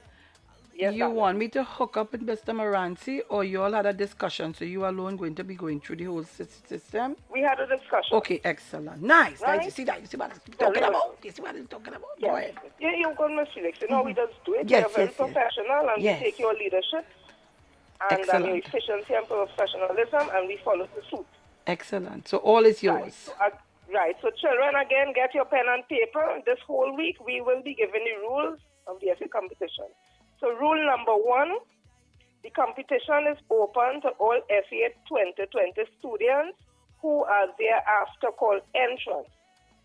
R: Yes,
E: you
R: darling.
E: want me to hook up with Mr. Moranci, or you all had a discussion, so you alone going to be going through the whole system?
R: We had a discussion.
E: Okay, excellent. Nice.
R: Right?
E: Nice. You see that? You see what I'm talking about? You see what I'm talking about? Go ahead.
R: Yeah, you're good, Ms. Felix. You know, we just do it.
E: Yes,
R: We're very
E: yes, yes.
R: professional, and
E: Yes.
R: we take your leadership and your
E: Excellent.
R: efficiency and professionalism, and we follow the suit.
E: Excellent. So all is yours.
R: Right. So, children, again, get your pen and paper. This whole week, we will be giving the rules of the essay competition. So, rule number 1, the competition is open to all SCA 2020 students who are thereafter called entrants.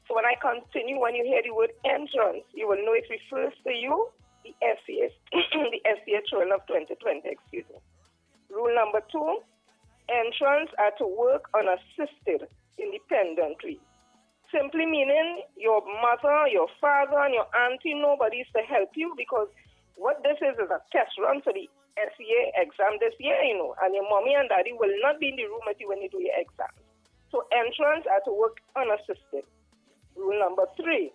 R: So, when I continue, when you hear the word entrance, you will know it refers to you, the SCA, the SCA children of 2020, excuse me. Rule number 2, entrants are to work unassisted independently. Simply meaning your mother, your father, and your auntie, nobody is to help you, because what this is a test run for the SCA exam this year, you know, and your mommy and daddy will not be in the room with you when you do your exam. So entrants are to work unassisted. Rule number 3,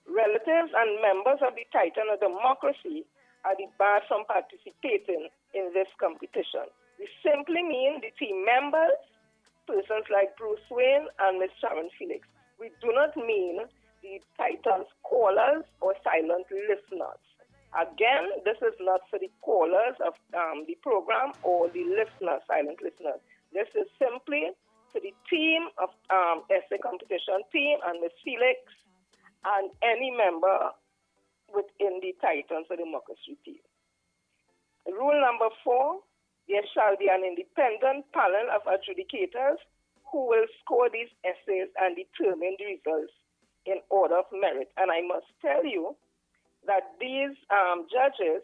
R: relatives and members of the Titan of Democracy are barred from participating in this competition. We simply mean the team members, persons like Bruce Wayne and Ms. Sharon Felix. We do not mean the Titans callers or silent listeners. Again, this is not for the callers of the program or the listeners, silent listeners. This is simply to the team of essay competition team and Miss Felix and any member within the Titans of Democracy team. Rule number 4, there shall be an independent panel of adjudicators who will score these essays and determine the results in order of merit. And I must tell you that these judges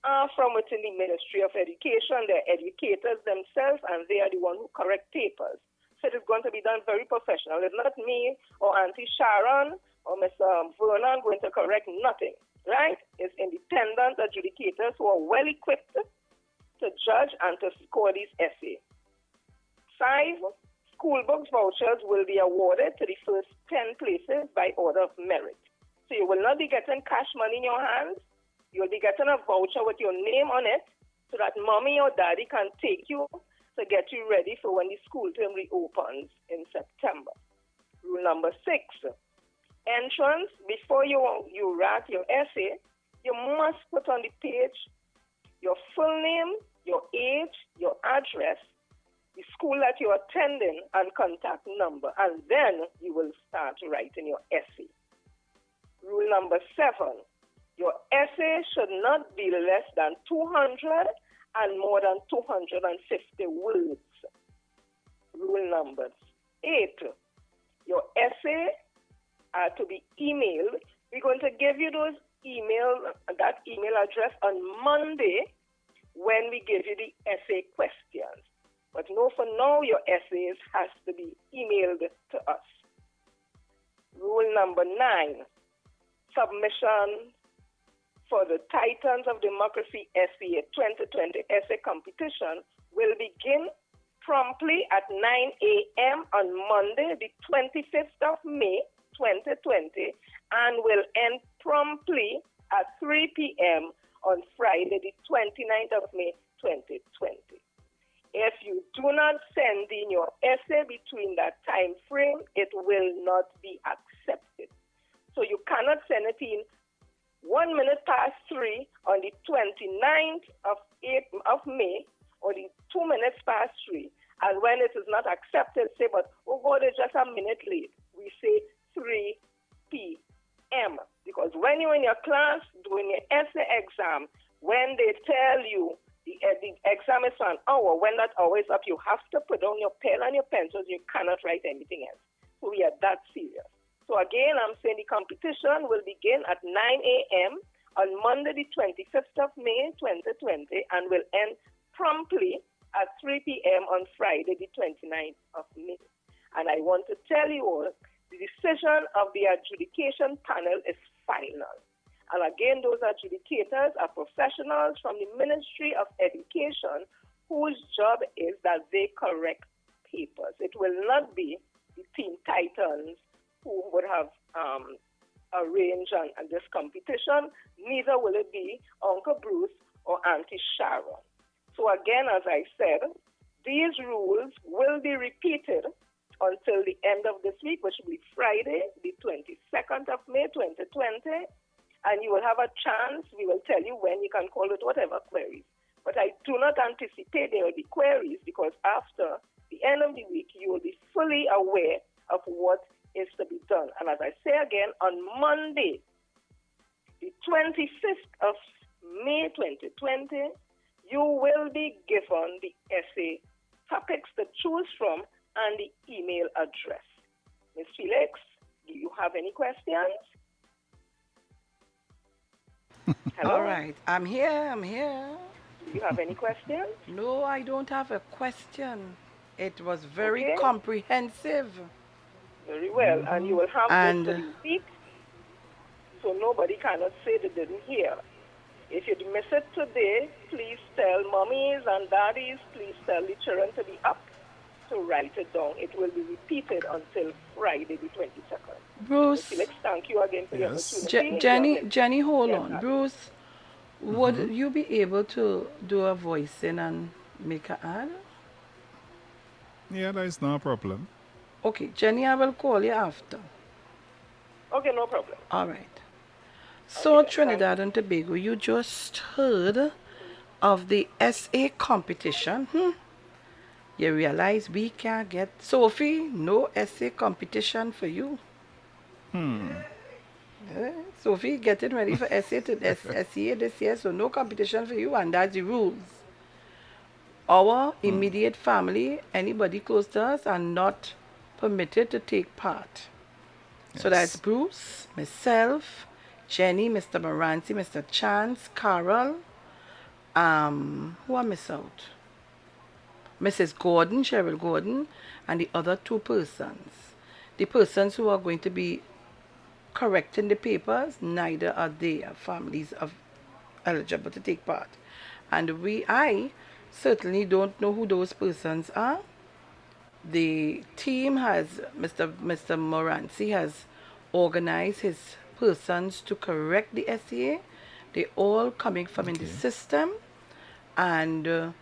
R: are from within the Ministry of Education. They're educators themselves, and they are the ones who correct papers. So it is going to be done very professional. It's not me or Auntie Sharon or Mr. Vernon going to correct nothing, right? It's independent adjudicators who are well equipped to judge and to score these essays. 5, school books vouchers will be awarded to the first 10 places by order of merit. So you will not be getting cash money in your hands. You'll be getting a voucher with your name on it so that mommy or daddy can take you to get you ready for when the school term reopens in September. Rule number 6, entrance, before you write your essay, you must put on the page your full name, your age, your address, the school that you're attending, and contact number, and then you will start writing your essay. Rule number 7, your essay should not be less than 200 and more than 250 words. Rule number 8, your essay are to be emailed. We're going to give you that email address on Monday when we give you the essay questions. But no, for now, your essays has to be emailed to us. Rule number 9, submission for the Titans of Democracy SCA 2020 essay competition will begin promptly at 9 a.m. on Monday, the 25th of May, 2020, and will end promptly at 3 p.m. on Friday, the 29th of May, 2020. If you do not send in your essay between that time frame, it will not be accepted. So you cannot send it in 1 minute past 3 on the 29th of May or the 2 minutes past 3. And when it is not accepted, say, but oh God, it's just a minute late. We say 3 p.m. Because when you're in your class doing your essay exam, when they tell you the exam is for an hour, when that hour is up, you have to put down your pen and your pencils. You cannot write anything else. So we are that serious. So again, I'm saying the competition will begin at 9 a.m. on Monday, the 25th of May, 2020, and will end promptly at 3 p.m. on Friday, the 29th of May. And I want to tell you all, the decision of the adjudication panel is final. And again, those adjudicators are professionals from the Ministry of Education whose job is that they correct papers. It will not be the Teen Titans who would have arranged this competition. Neither will it be Uncle Bruce or Auntie Sharon. So again, as I said, these rules will be repeated until the end of this week, which will be Friday, the 22nd of May, 2020. And you will have a chance. We will tell you when you can call with whatever queries. But I do not anticipate there will be queries because after the end of the week, you will be fully aware of what is to be done. And as I say again, on Monday, the 25th of May 2020, you will be given the essay topics to choose from and the email address. Ms. Felix, do you have any questions? Hello?
E: All right. I'm here.
R: Do you have any questions?
E: No, I don't have a question. It was very
R: Okay.
E: comprehensive.
R: Very well. And you will have
E: And
R: this to repeat so nobody cannot say they didn't hear. If you miss it today, please tell mummies and daddies, please tell the children to be up to write it down. It will be repeated until Friday the 22nd.
E: Bruce.
R: Felix, thank you again for the opportunity.
E: Jenny, hold
R: Yes,
E: on.
R: ma'am.
E: Bruce, would you be able to do a voicing and make an ad?
A: Yeah, that is no problem.
E: Okay, Jenny, I will call you after.
R: Okay, no problem.
E: All right. So, Trinidad and Tobago, you just heard of the SA competition. you realize we can't get Sophie, no essay competition for you. Sophie getting ready for SEA this year, so no competition for you, and that's the rules. Our immediate family, anybody close to us, are not permitted to take part. So that's Bruce, myself, Jenny, Mr. Moranci, Mr. Chance, Carol, who I miss out? Mrs. Gordon, Cheryl Gordon, and the other two persons. The persons who are going to be correcting the papers, neither are their families of eligible to take part. And I certainly don't know who those persons are. The team has, Mr. Moranci has organized his persons to correct the SEA. They're all coming from in the system, and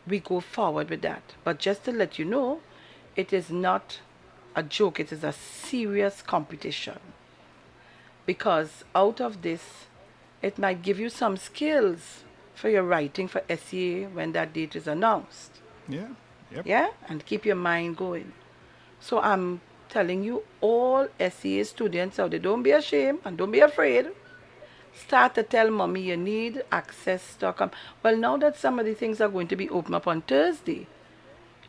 E: we go forward with that. But just to let you know, it is not a joke, it is a serious competition. Because out of this, it might give you some skills for your writing for SEA when that date is announced.
A: Yeah. Yep.
E: Yeah? And keep your mind going. So I'm telling you, all SEA students out there, don't be ashamed and don't be afraid. Start to tell mommy you need access to well, now that some of the things are going to be open up on Thursday,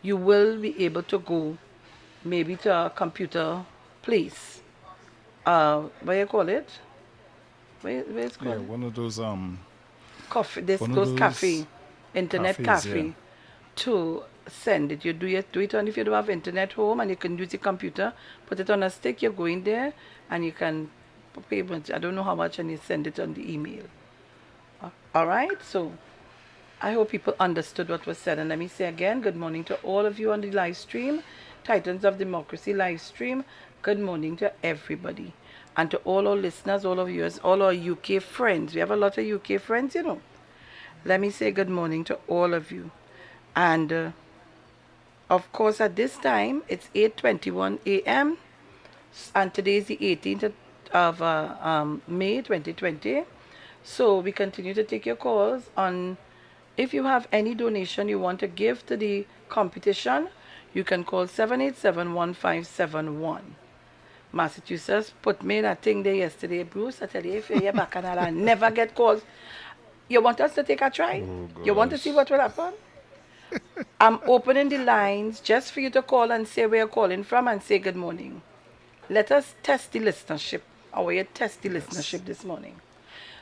E: you will be able to go maybe to a computer place. What you call it? Where's it called?
A: Yeah, one of those
E: Coffee,
A: one of
E: those
A: those
E: cafe, internet
A: cafes,
E: cafe,
A: yeah.
E: to send it. You do it on if you don't have internet home and you can use your computer, put it on a stick, you go in there and you can pay, I don't know how much, and you send it on the email. All right, so I hope people understood what was said. And let me say again, good morning to all of you on the live stream, Titans of Democracy live stream. Good morning to everybody. And to all our listeners, all of yours, all our UK friends. We have a lot of UK friends, you know. Let me say good morning to all of you. And of course, at this time, it's 8:21 a.m. And today is the 18th of May 2020. So we continue to take your calls on, if you have any donation you want to give to the competition, you can call 787-1571. Massachusetts put me in a thing there yesterday, Bruce. I tell you, if you're here back and I never get calls, you want us to take a try? You want to see what will happen? I'm opening the lines just for you to call and say where you're calling from and say good morning. Let us test the listenership. How are you test the listenership this morning?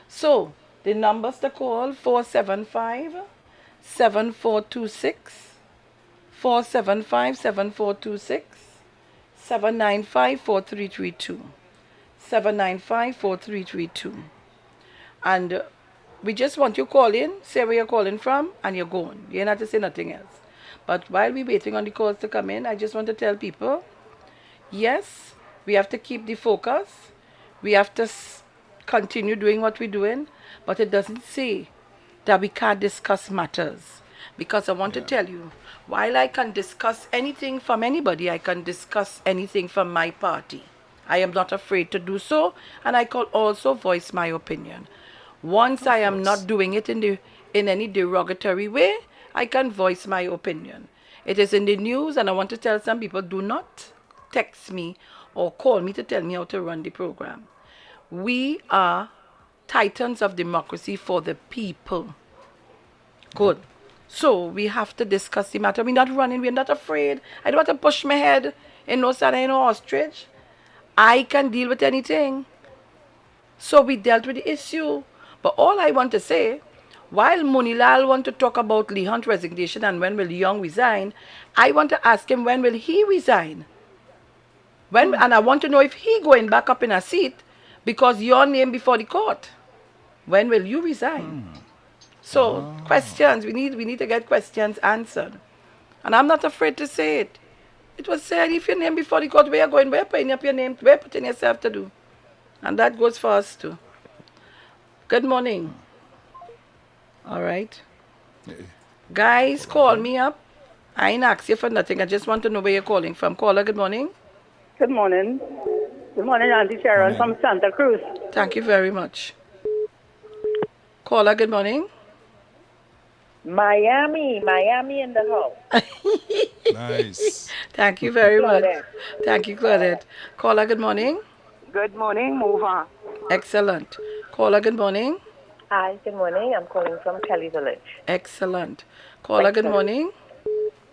E: So, the numbers to call, 475-7426, 475-7426, 795-4332, 795-4332. And we just want you to call in, say where you're calling from, and you're going. You don't have to say nothing else. But while we're waiting on the calls to come in, I just want to tell people, yes, we have to keep the focus. We have to continue doing what we're doing, but it doesn't say that we can't discuss matters. Because I want to tell you, while I can discuss anything from anybody, I can discuss anything from my party. I am not afraid to do so, and I can also voice my opinion. Once I am not doing it in any derogatory way, I can voice my opinion. It is in the news, and I want to tell some people, do not text me or call me to tell me how to run the program. We are titans of democracy for the people. Good. So we have to discuss the matter. We're not running. We're not afraid. I don't want to push my head in no side in no ostrich. I can deal with anything. So we dealt with the issue. But all I want to say, while Munilal want to talk about Lee Hunt's resignation and when will Young resign, I want to ask him when will he resign? And I want to know if he going back up in a seat because your name before the court. When will you resign? So questions, we need to get questions answered. And I'm not afraid to say it. It was said, if your name before the court, where you going, where putting up your name, where putting yourself to do. And that goes for us too. Good morning. All right. Guys, call me up. I ain't ask you for nothing. I just want to know where you're calling from. Caller, good morning.
S: Good morning. Good morning, Auntie Sharon from Santa Cruz.
E: Thank you very much. Caller, good morning.
N: Miami in the house.
A: Nice.
E: Thank you very much.
N: Claudette.
E: Thank you, Claudette. Caller, good morning.
N: Good morning, move on.
E: Excellent. Caller, good morning.
T: Hi, good morning. I'm calling from Kelly Village.
E: Excellent. Caller, good morning.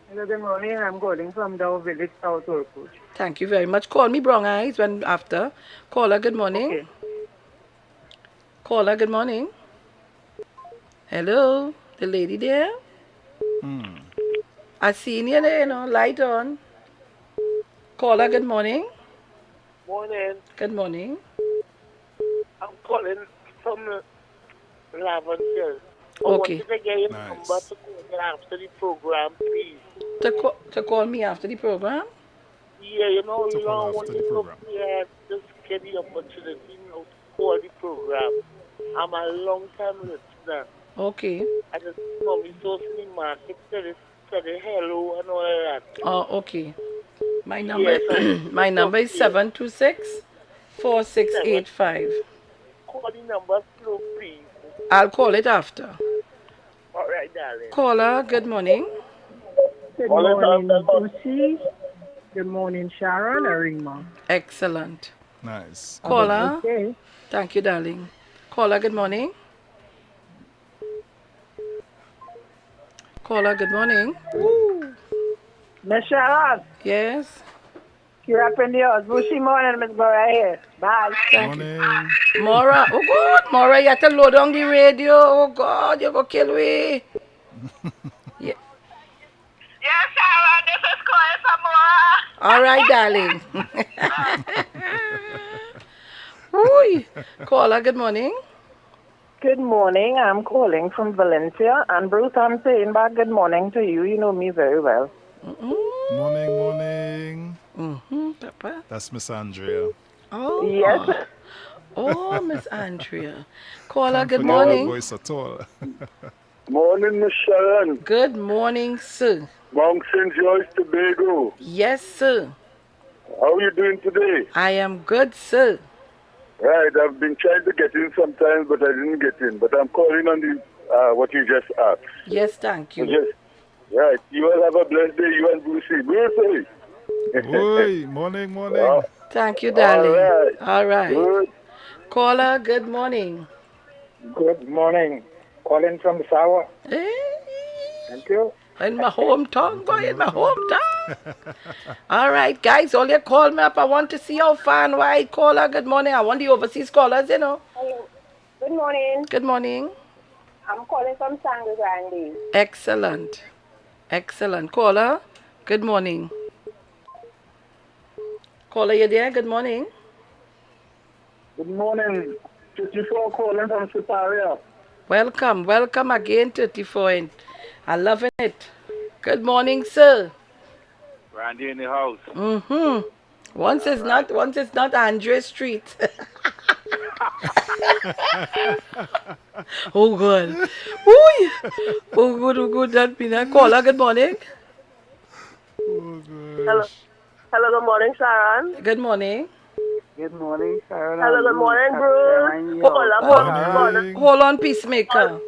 N: Hello, good morning. I'm calling from Dow Village, South Orkut.
E: Thank you very much. Call me brown eyes when after. Caller, good morning.
N: Okay.
E: Caller, good morning. Hello, the lady there. I seen you there, light on. Caller, good morning.
J: Morning.
E: Good morning.
J: I'm calling from Lavender. I
E: Okay.
J: wanted to get your number to call after the program, please.
E: To call me after the program?
J: Yeah, you know,
A: To
J: you
A: call
J: know, when
A: after the
J: you come
A: program.
J: here, just get the opportunity, to call the program. I'm a long time listener.
E: Okay.
J: I just know me so in the market, say the hello and all of that.
E: Oh, okay. My number,
J: Yes,
E: my number is 726-4685.
J: Call the number slow, please.
E: I'll call it after.
J: All right, darling.
E: Caller, good morning.
N: Good morning, Lucy. Good morning, Sharon Arima.
E: Excellent.
A: Nice.
E: Caller,
N: Okay.
E: thank you, darling. Caller, good morning. Caller, good morning.
N: Miss Sharon,
E: Yes.
N: you're up in the house. Bushy morning, Miss Bora here. Bye.
E: Thank you. Mora, oh God, Mora, you have to load on the radio. Oh God, you go kill me. Yeah.
N: Yes, Sharon, this is Chloe Samora.
E: All right, darling. Ooh. Caller, good morning.
N: Good morning. I'm calling from Valencia. And Bruce, I'm saying back good morning to you. You know me very well.
A: Morning, morning.
E: Papa.
A: That's Miss Andrea.
E: Oh.
N: Yes.
E: Oh, Miss Andrea. Caller,
A: Can't
E: good
A: forget her
E: morning.
A: voice at all.
L: Morning, Miss Sharon.
E: Good morning, sir.
L: Mount St. George, Tobago.
E: Yes, sir.
L: How are you doing today?
E: I am good, sir.
L: Right, I've been trying to get in sometimes, but I didn't get in. But I'm calling on the what you just asked.
E: Yes, thank you.
L: Right, you all have a blessed day, you and Brucey. Brucey!
A: Oi, morning, morning.
E: Thank you, darling.
L: right.
E: All right.
L: Good.
E: Caller, good morning.
N: Good morning. Calling from Sawa.
E: Hey.
N: Thank you.
E: In my hometown, boy, in my hometown. All right, guys, all you call me up. I want to see how far and wide. Caller, good morning. I want the overseas callers,
M: Hello. Good morning.
E: Good morning.
M: I'm calling from Sangre Grande.
E: Excellent. Excellent. Caller, good morning. Caller, you there? Good morning.
L: Good morning. 54 calling from Superior.
E: Welcome. Welcome again, 34. And I'm loving it. Good morning, sir.
K: Randy in the house.
E: Mm-hmm. Once it's not Andre Street. Oh good. Ooh. Oh good, that be that caller. Good morning.
F: Hello. Hello, good morning, Sharon.
E: Good morning.
N: Good morning, Sharon.
F: Hello, good morning, Bruce.
E: Hold on, peacemaker.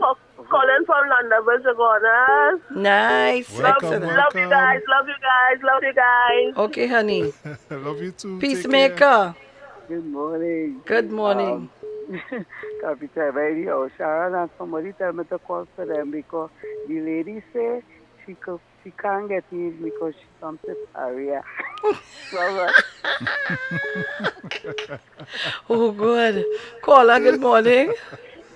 F: Calling from London, Virginia.
E: Nice.
A: Welcome,
E: Excellent.
F: Love you guys, love you guys, love you guys.
E: Okay, honey.
A: Love you too.
E: Peacemaker.
N: Good morning.
E: Good morning.
N: Capital Radio. Sharon and somebody tell me to call for them because the lady say she can't get in because she comes to area.
E: Oh good. Caller, good morning.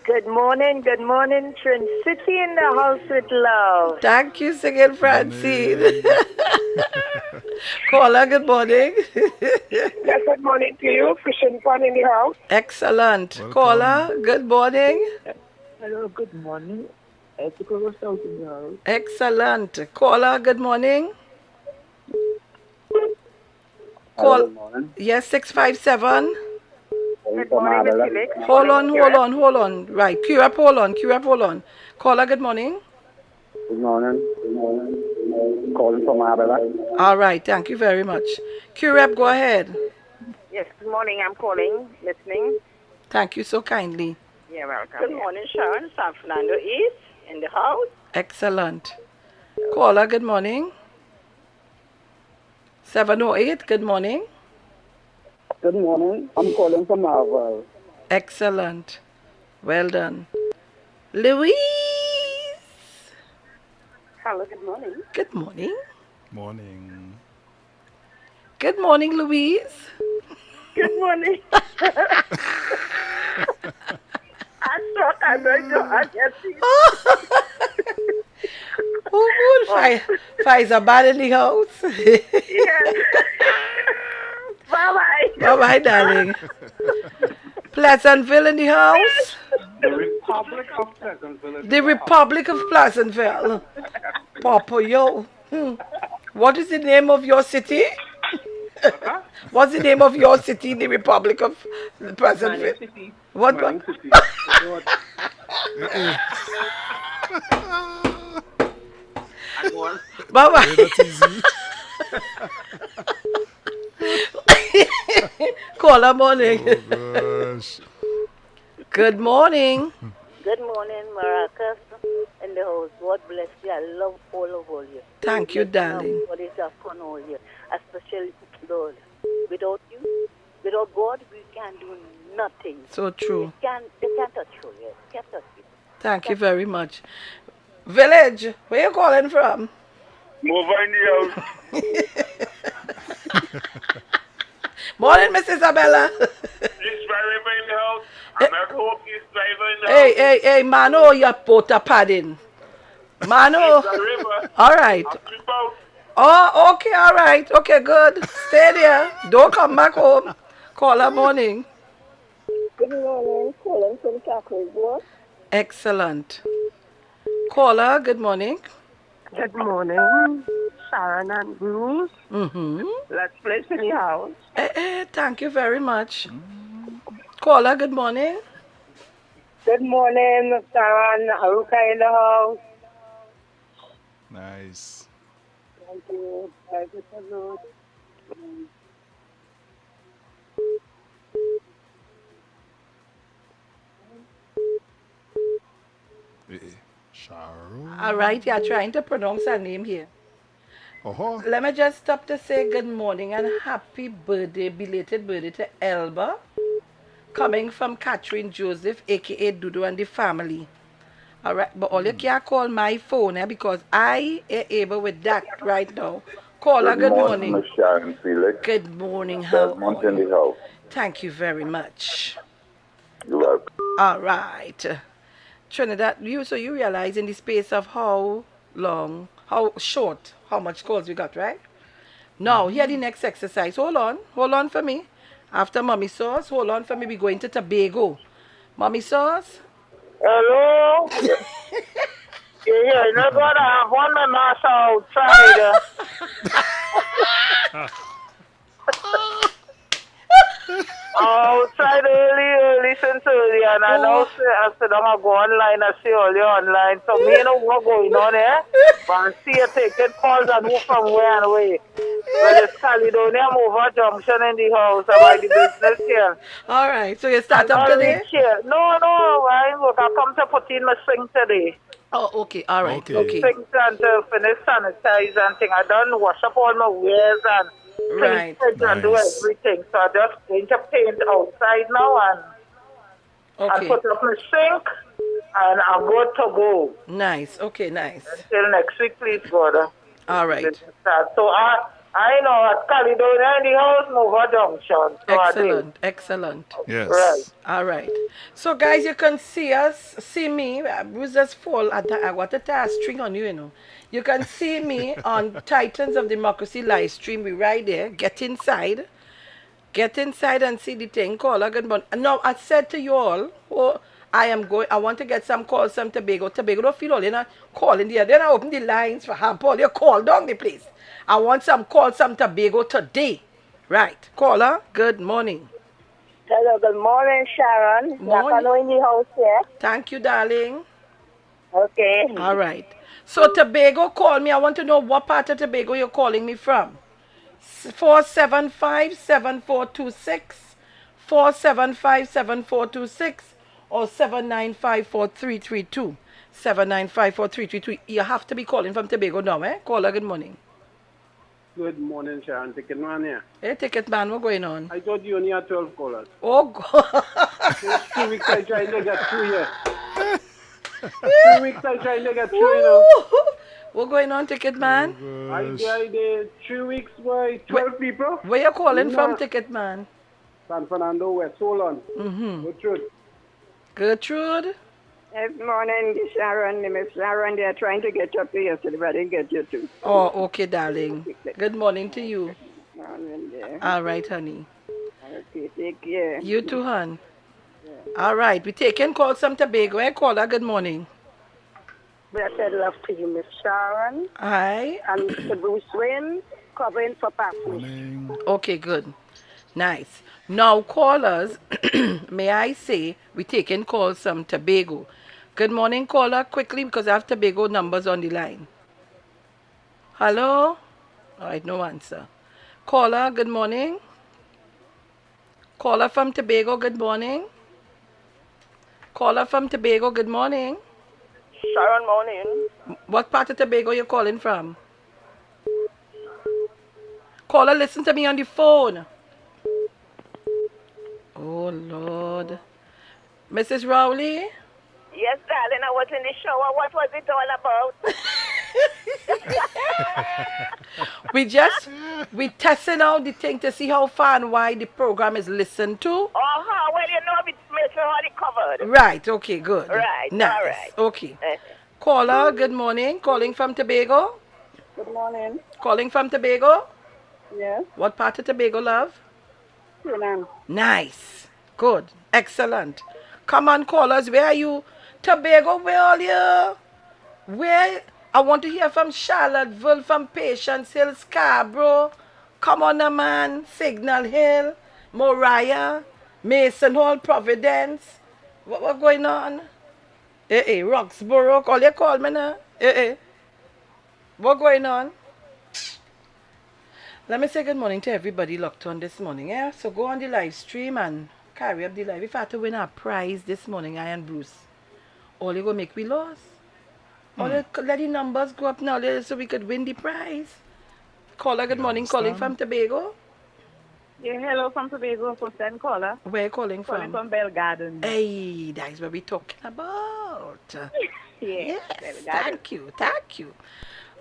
T: Good morning, Trin City in the house with love.
E: Thank you, singing Francine. Caller, good morning.
R: Yes, good morning to you. Fishing Pond in the house.
E: Excellent. Caller, good morning.
N: Hello, good morning. South in the house.
E: Excellent. Caller, good morning.
H: Hello, good morning.
E: Yes, 657.
N: Good morning, Miss Felix.
E: Hold on. Right. Queue up, hold on. Caller, good morning.
H: Good morning. Calling from Abela.
E: All right. Thank you very much. Queue go ahead.
S: Yes, good morning. I'm calling, listening.
E: Thank you so kindly.
S: You're welcome. Good morning, Sharon. San Fernando East in the house.
E: Excellent. Caller, good morning. 708, good morning.
S: Good morning. I'm calling from Marvel.
E: Excellent. Well done. Louise.
S: Hello, good morning.
E: Good morning.
A: Morning.
E: Good morning, Louise.
S: Good morning. I thought I heard you. I just
E: Pfizer bad in the house.
S: Yes. Bye-bye.
E: Bye-bye, darling. Pleasantville in the house.
K: The Republic of Pleasantville.
E: The Republic of Pleasantville. Papa, yo. What is the name of your city? What's the name of your city, the Republic of Pleasantville? What? Bye-bye. Caller morning.
A: Gosh.
E: Good morning.
U: Good morning, Maracas in the house. God bless you. I love all of you.
E: Thank you, darling.
U: God is upon all you, especially Lord. Without you, without God, we can do nothing.
E: So true.
U: They can't touch you. Yes, can't touch you.
E: Thank you very much. Village, where you calling from?
K: Move in the house.
E: Morning, Miss Isabella.
K: This driver in the house. And I hope this driver in the
E: Hey, Mano, your porta padding. Mano.
K: It's the river.
E: All right. Oh, okay, all right. Okay, good. Stay there. Don't come back home. Call her morning.
M: Good morning. Calling from Cacklesburg.
E: Excellent. Caller, good morning.
S: Good morning, Sharon and Bruce.
E: Mm-hmm.
S: Let's play in the house.
E: Thank you very much. Caller, good morning.
S: Good morning, Sharon. Aruka in the house.
A: Nice.
S: Thank you. Thank you so much.
A: Sharon.
E: All right, you're trying to pronounce her name here.
A: Oh.
E: Let me just stop to say good morning and happy birthday, belated birthday to Elba, coming from Catherine Joseph, aka Dudu and the family. All right, but all you can't call my phone because I am able with that right now. Caller, good morning.
V: Miss Sharon Felix.
E: Good morning, how
V: Desmond
E: are
V: in the
E: you?
V: house.
E: Thank you very much.
V: You're welcome.
E: All right. Trinidad, you realize in the space of how long, how short, how much calls we got, right? Now, here the next exercise. Hold on for me. After Mommy Sauce, hold on for me. We going to Tobago. Mommy Sauce?
S: Hello? Yeah, you know what? I want my mask outside. Outside early since early, and I know I said I'm go online, I see all you online, so me know what going on there, but I see you taking calls and move from where and where. Well, it's Caledonia Mover Junction in the house, about the business here.
E: All right, so you start up today?
S: No, I come to put in my sink today.
E: Oh, okay, all right, okay.
S: Sink and to finish sanitize and thing. I done wash up all my wares and
E: right.
S: And do everything. So I just going to paint outside now and put up my sink and I'm good to go.
E: Nice, okay, nice.
S: Until next week, please, God.
E: All right.
S: So I know at Caledonia in the house, Nova Junction. So
E: Excellent.
A: Yes.
S: Right.
E: All right. So, guys, you can see me. Bruce just fall. I want to tie a string on you, you know. You can see me on Titans of Democracy live stream. We right there. Get inside. Get inside and see the thing. Call good morning. Now, I said to you all, I want to get some calls from Tobago. Tobago don't feel all you're not calling there. Then I open the lines for Hampol. You call down the place. I want some calls from Tobago today. Right. Caller, good morning.
M: Hello, good morning, Sharon.
E: Morning.
M: In the house here.
E: Thank you, darling.
M: Okay.
E: All right. So Tobago, call me. I want to know what part of Tobago you're calling me from. 475-7426, 475-7426, or 795-4332. 7954333. You have to be calling from Tobago now, eh? Caller, good morning.
B: Good morning, Sharon. Ticket man here.
E: Hey, ticket man, what's going on?
B: I thought you only had 12 callers.
E: Oh, God.
B: 2 weeks I tried to get through here. 2 weeks I tried to get through, you know.
E: What's going on, ticket man?
B: I did 3 weeks by 12 people.
E: Where you calling from, ticket man?
B: San Fernando West, Solon.
E: Mm-hmm.
B: Gertrude.
E: Gertrude?
D: Good morning, Sharon. Miss Sharon, they're trying to get you up here yesterday, but I didn't get you too.
E: Oh, okay, darling. Good morning to you.
D: Morning, dear.
E: All right, honey.
D: Okay, take care.
E: You too, hon. All right, we taking calls from Tobago. Hey, caller, good morning.
D: Blessed love to you, Miss Sharon.
E: Hi.
D: And Mr. Bruce Wayne, covering for Patsy.
E: Okay, good. Nice. Now, callers, may I say, we taking calls from Tobago. Good morning, caller, quickly, because I have Tobago numbers on the line. Hello? All right, no answer. Caller, good morning. Caller from Tobago, good morning. Caller from Tobago, good morning.
R: Sharon, morning.
E: What part of Tobago you calling from? Caller, listen to me on the phone. Oh, Lord. Mrs. Rowley?
R: Yes, darling, I was in the shower. What was it all about?
E: we testing out the thing to see how far and wide the program is listened to.
R: Uh-huh, well, you know, it's making already covered.
E: Right, okay, good.
R: Right,
E: Nice.
R: all right.
E: Okay. Caller, good morning. Calling from Tobago?
D: Good morning.
E: Calling from Tobago?
D: Yes.
E: What part of Tobago, love?
D: Suriname.
E: Nice. Good. Excellent. Come on, callers. Where are you? Tobago, where are you? Where? I want to hear from Charlottesville, from Patience Hill, Scarborough. Come on, man. Signal Hill, Moriah, Mason Hall, Providence. What going on? Roxborough. Call you call me now. What going on? Let me say good morning to everybody locked on this morning. Yeah? So go on the live stream and carry up the live. If I had to win a prize this morning, I and Bruce, all you go make we lose. All you let the numbers go up now so we could win the prize. Caller, good morning. Calling from Tobago.
D: Yeah, hello from Tobago, first time caller.
E: Where you calling from?
D: Calling from Bell Garden.
E: Hey, that's what we're talking about.
D: Yes,
E: thank you.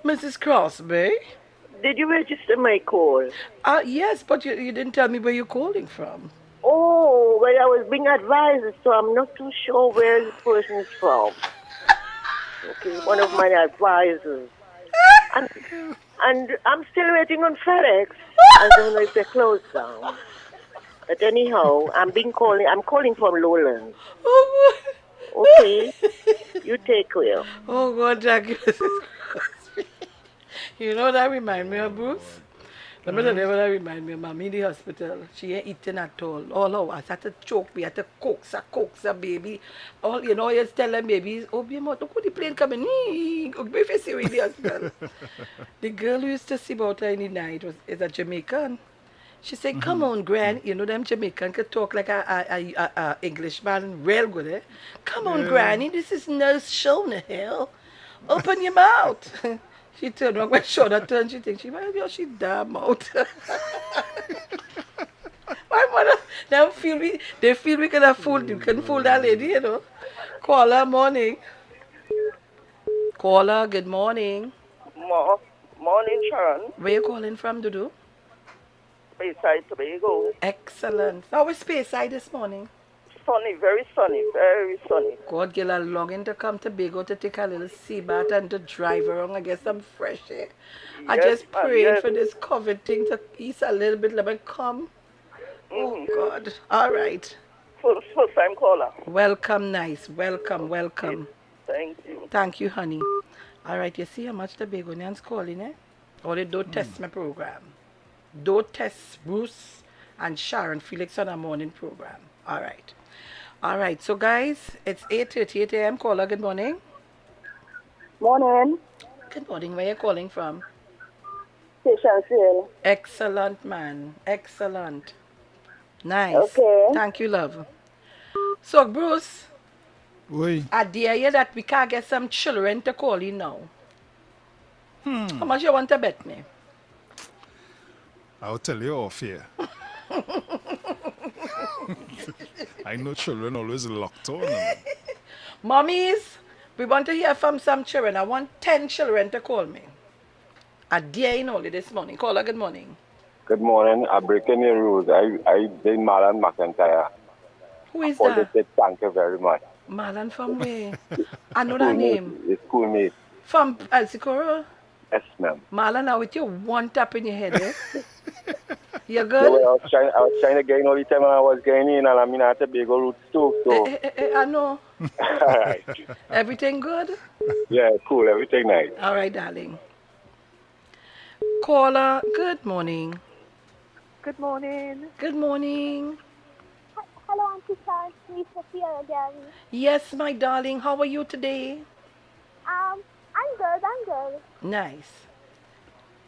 E: Mrs. Crosby.
F: Did you register my call?
E: Yes, but you didn't tell me where you're calling from.
F: Oh, well, I was being advised, so I'm not too sure where this person is from. Okay, one of my advisors. And I'm still waiting on FedEx. I don't know if they're closed down. But anyhow, I'm calling from Lowlands. Okay, you take care.
E: Oh, God, thank you, Mrs. Crosby. You know what that remind me of, Bruce? Let me tell you what that remind me of. Mommy in the hospital. She ain't eating at all. All her hours. Had to choke. We had to coax her baby. All, you know, you tell them babies, oh, be more, look who the plane coming. Go if you see her in the hospital. The girl who used to see about her in the night is a Jamaican. She said, come on, Gran. You know them Jamaican could talk like a Englishman real good, eh? Come on, Granny. This is Nurse Shona Hill. Open your mouth. She turned around, when Shona turned, she thinks, she damn out. My mother, they feel we can afford, you can fool that lady, you know. Caller, morning. Caller, good morning.
R: Morning, Sharon.
E: Where you calling from, Dudu?
R: Bayside, Tobago.
E: Excellent. How was Bayside this morning?
R: Sunny, very sunny, very sunny.
E: God, girl, I'm longing to come to Tobago to take a little sea bath and to drive around and get some fresh air. I just prayed for this COVID thing to ease a little bit. Let me come. Oh, God. All right.
R: First time caller.
E: Welcome, nice. Welcome.
R: Thank you.
E: Thank you, honey. All right, you see how much Tobagonians calling, eh? Or they don't test my program. Don't test Bruce and Sharon Felix on our morning program. All right. All right, so guys, it's 8:38 a.m. Caller, good morning.
D: Morning.
E: Good morning. Where are you calling from?
D: Patience Hill.
E: Excellent, man. Excellent. Nice.
D: Okay.
E: Thank you, love. So, Bruce,
A: Oi.
E: I dare you that we can't get some children to call you now. How much you want to bet me?
A: I'll tell you off here. I know children always locked on.
E: Mommies, we want to hear from some children. I want 10 children to call me. I dare you only this morning. Call her good morning.
V: Good morning. I'm breaking your rules. I been Marlon McIntyre.
E: Who is
V: I
E: that?
V: say thank you very much.
E: Marlon from where? I know that name.
V: It's schoolmate.
E: From Alsicoro?
V: Yes, ma'am.
E: Marlon, now with your one tap in your head, eh? You
V: No,
E: good?
V: I was trying to get in all the time and I was getting in and I'm in at Tobago roots too. So,
E: I know.
V: all right.
E: Everything good?
V: Yeah, cool. Everything nice.
E: All right, darling. Caller, good morning.
M: Good morning.
E: Good morning.
M: Hello, Auntie Sharon. Me, Sophia again.
E: Yes, my darling. How are you today?
M: I'm good.
E: Nice.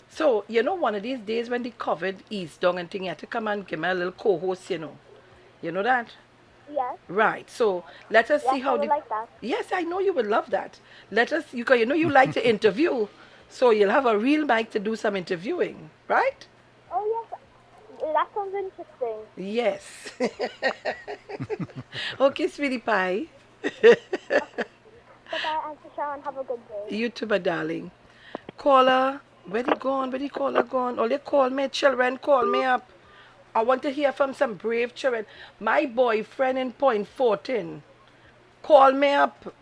E: So, you know, one of these days when the COVID eased down and thing, you have to come and give me a little co-host, you know. You know that?
M: Yes.
E: Right. So, let us see
M: Yes,
E: how
M: I would like that.
E: Yes, I know you would love that. Let us, you know you like to interview. So, you'll have a real mic to do some interviewing, right?
M: Oh, yes. That sounds interesting.
E: Yes. Okay, sweetie pie.
M: Bye-bye, Auntie Sharon. Have a good day.
E: You too, my darling. Caller, where the gone? Where the caller gone? Oh, they call me, children, call me up. I want to hear from some brave children. My boyfriend in Point 14. Call me up.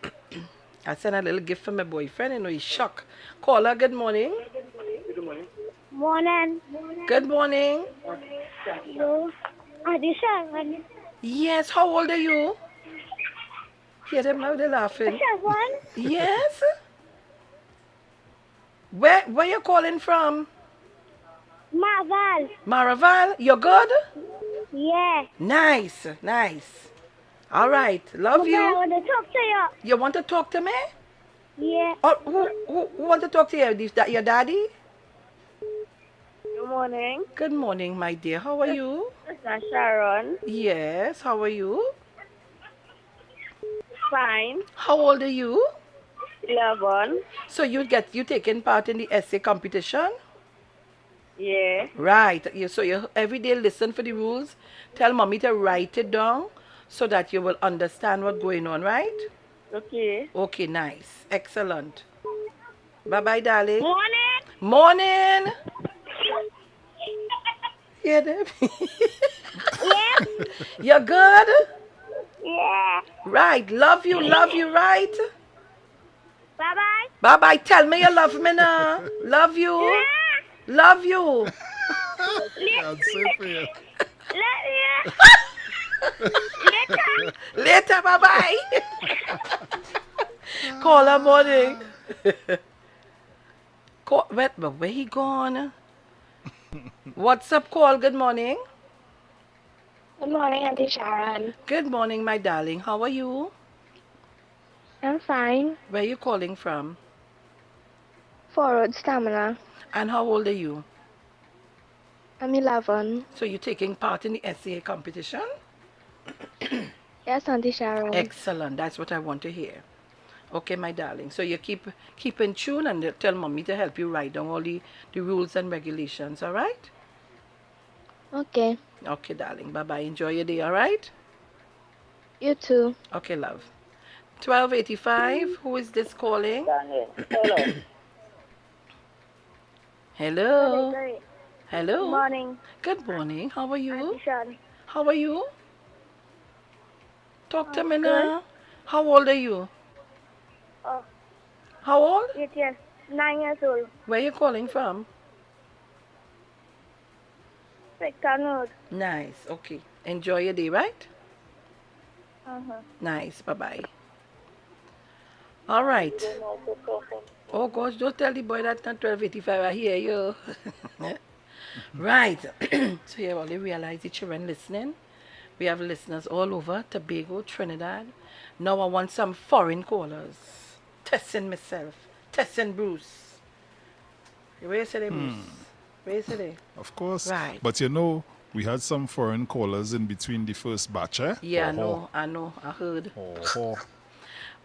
E: I sent a little gift for my boyfriend, you know, he's shocked. Caller, good morning.
M: Good morning. Morning.
E: Good morning.
M: Hello. Auntie Sharon.
E: Yes, how old are you? Hear them now, they're laughing.
M: Sharon?
E: Yes? Where you calling from?
M: Maraval.
E: Maraval, you good?
M: Yeah.
E: Nice, nice. All right, love
M: Mama,
E: you.
M: I want to talk to you.
E: You want to talk to me?
M: Yeah.
E: Oh, who want to talk to you? Is that your daddy?
M: Good morning.
E: Good morning, my dear. How are you?
M: This is Sharon.
E: Yes, how are you?
M: Fine.
E: How old are you?
M: 11.
E: So you taking part in the essay competition?
M: Yeah.
E: Right. So you every day listen for the rules. Tell mommy to write it down so that you will understand what's going on, right?
M: Okay.
E: Okay, nice. Excellent. Bye-bye, darling.
M: Morning.
E: Morning. Hear them?
M: Yeah.
E: You're good?
M: Yeah.
E: Right. Love you, right?
M: Bye-bye.
E: Bye-bye. Tell me you love me now. Love you.
M: Yeah.
E: Love you.
A: That's it for you.
M: Later.
E: Later, bye-bye. Call her morning. Where he gone? What's up, call? Good morning.
M: Good morning, Auntie Sharon.
E: Good morning, my darling. How are you?
M: I'm fine.
E: Where are you calling from?
M: Forward stamina.
E: And how old are you?
M: I'm 11.
E: So you're taking part in the SCA competition?
M: Yes, Auntie Sharon.
E: Excellent. That's what I want to hear. Okay, my darling. So you keep in tune and tell mommy to help you write down all the rules and regulations, all right?
M: Okay.
E: Okay, darling. Bye-bye. Enjoy your day, all right?
M: You too.
E: Okay, love. 1285. Who is this calling?
F: Hello.
E: Hello.
M: Great.
E: Hello.
M: Good morning.
E: Good morning. How are you?
M: Auntie Sharon.
E: How are you? Talk to me
M: good.
E: now. How old are you?
M: Oh,
E: How old?
M: 8 years. 9 years old.
E: Where are you calling from?
M: Road.
E: Nice. Okay. Enjoy your day, right?
M: Uh-huh.
E: Nice. Bye-bye. All right. Oh, gosh, don't tell the boy that not 1285. I hear you. Right. So you already realize the children listening. We have listeners all over Tobago, Trinidad. Now I want some foreign callers. Testing myself. Testing Bruce. Where is it, Bruce? Where is it?
A: Of course.
E: Right.
A: But you know, we had some foreign callers in between the first batch, eh?
E: Yeah,
A: Oh,
E: I know. I heard.
A: oh, oh.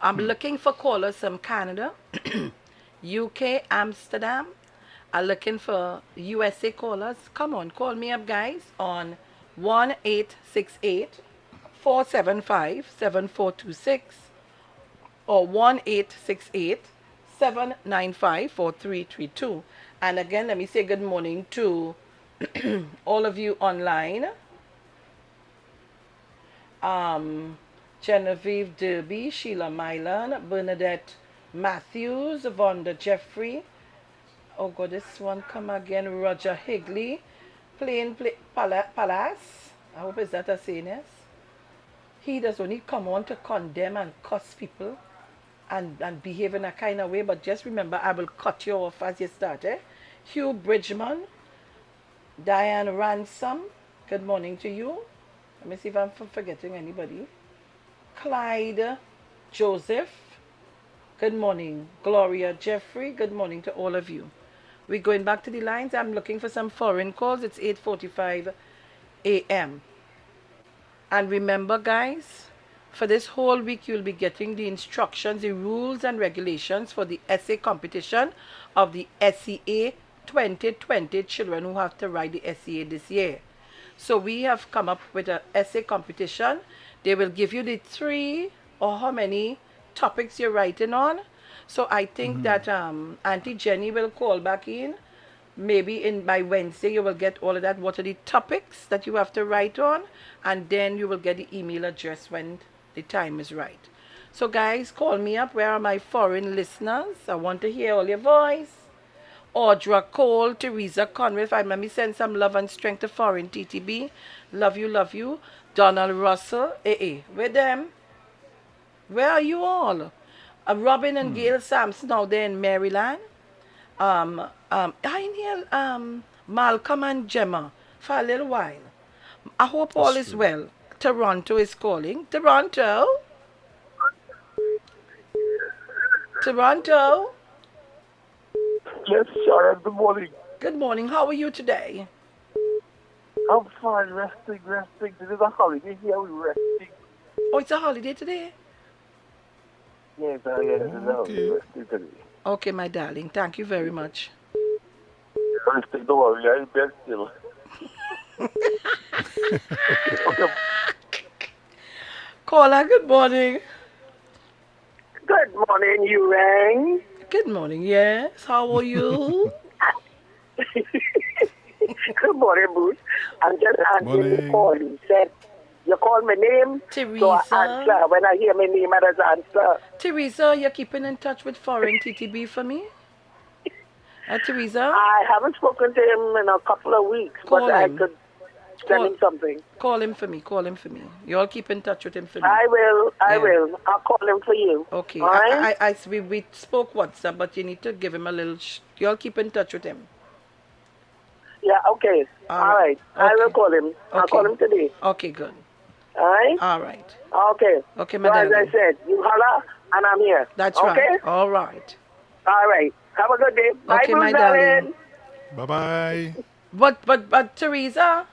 E: I'm looking for callers from Canada, UK, Amsterdam. I'm looking for USA callers. Come on, call me up, guys, on 1-868-475-7426 or 1-868-795-4332. And again, let me say good morning to all of you online. Genevieve Derby, Sheila Milan, Bernadette Matthews, Vonda Jeffrey. Oh God, this one come again. Roger Higley, Palace. I hope is that a saying, yes? He does only come on to condemn and cuss people and behave in a kind of way, but just remember, I will cut you off as you start, eh? Hugh Bridgman, Diane Ransom, good morning to you. Let me see if I'm forgetting anybody. Clyde Joseph, good morning. Gloria Jeffrey, good morning to all of you. We're going back to the lines. I'm looking for some foreign calls. It's 8:45 a.m. And remember, guys, for this whole week, you'll be getting the instructions, the rules and regulations for the essay competition of the SEA 2020 children who have to write the SEA this year. So we have come up with an essay competition. They will give you the 3 or how many topics you're writing on. So I think that Auntie Jenny will call back in. Maybe by Wednesday you will get all of that. What are the topics that you have to write on? And then you will get the email address when the time is right. So guys, call me up. Where are my foreign listeners? I want to hear all your voice. Audra Cole, Teresa Conway. Let me send some love and strength to foreign TTB. Love you, love you. Donald Russell. Where them? Where are you all? Robin and Gail Sampson out there in Maryland. I hear Malcolm and Gemma for a little while. I hope all is well. Toronto is calling. Toronto? Toronto?
L: Yes, Sharon, good morning.
E: Good morning. How are you today?
L: I'm fine, resting. This is a holiday here, we're resting.
E: Oh, it's a holiday today?
L: Yes, it is a holiday, resting today.
E: Okay, my darling. Thank you very much.
L: Resting, don't worry, I'm in bed still.
E: Caller, good morning.
L: Good morning, you rang.
E: Good morning, yes. How are you?
L: Good morning, Bruce. I'm just answering the call. You said, you called my name,
E: Teresa.
L: so I answer. When I hear my name, I just answer.
E: Teresa, you're keeping in touch with foreign TTB for me? Teresa?
L: I haven't spoken to him in a couple of weeks, but I could send him something.
E: Call him for me. You all keep in touch with him for me.
L: I will. I'll call him for you.
E: Okay.
L: All right?
E: We spoke WhatsApp, but you need to give him a little... You all keep in touch with him.
L: Yeah, okay. All right. I will call him. I'll call him today.
E: Okay, good.
L: All right?
E: All right.
L: Okay.
E: Okay,
L: so
E: madam.
L: as I said, you holla, and I'm here.
E: That's
L: okay?
E: right. All right.
L: All right. Have a good day. Bye,
E: Okay, my
L: Bruce,
E: darling.
A: Bye-bye.
E: But Teresa?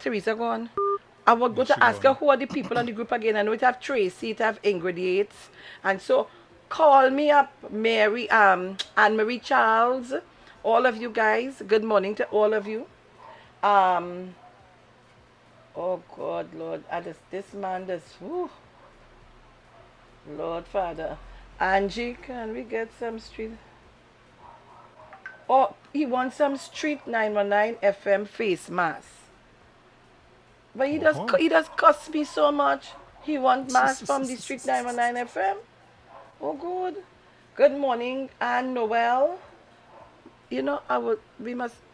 E: Teresa, go on. I was going to ask her who are the people on the group again. I know it have Tracy, it have Ingrid Yates. And so call me up, Mary, Anne-Marie Charles, all of you guys. Good morning to all of you. Oh God, Lord, this man does, whew. Lord Father. Angie, can we get some street? Oh, he wants some street 919 FM face mask. But he does cost me so much. He wants mask from the street 919 FM. Oh good. Good morning, Anne Noel. You know,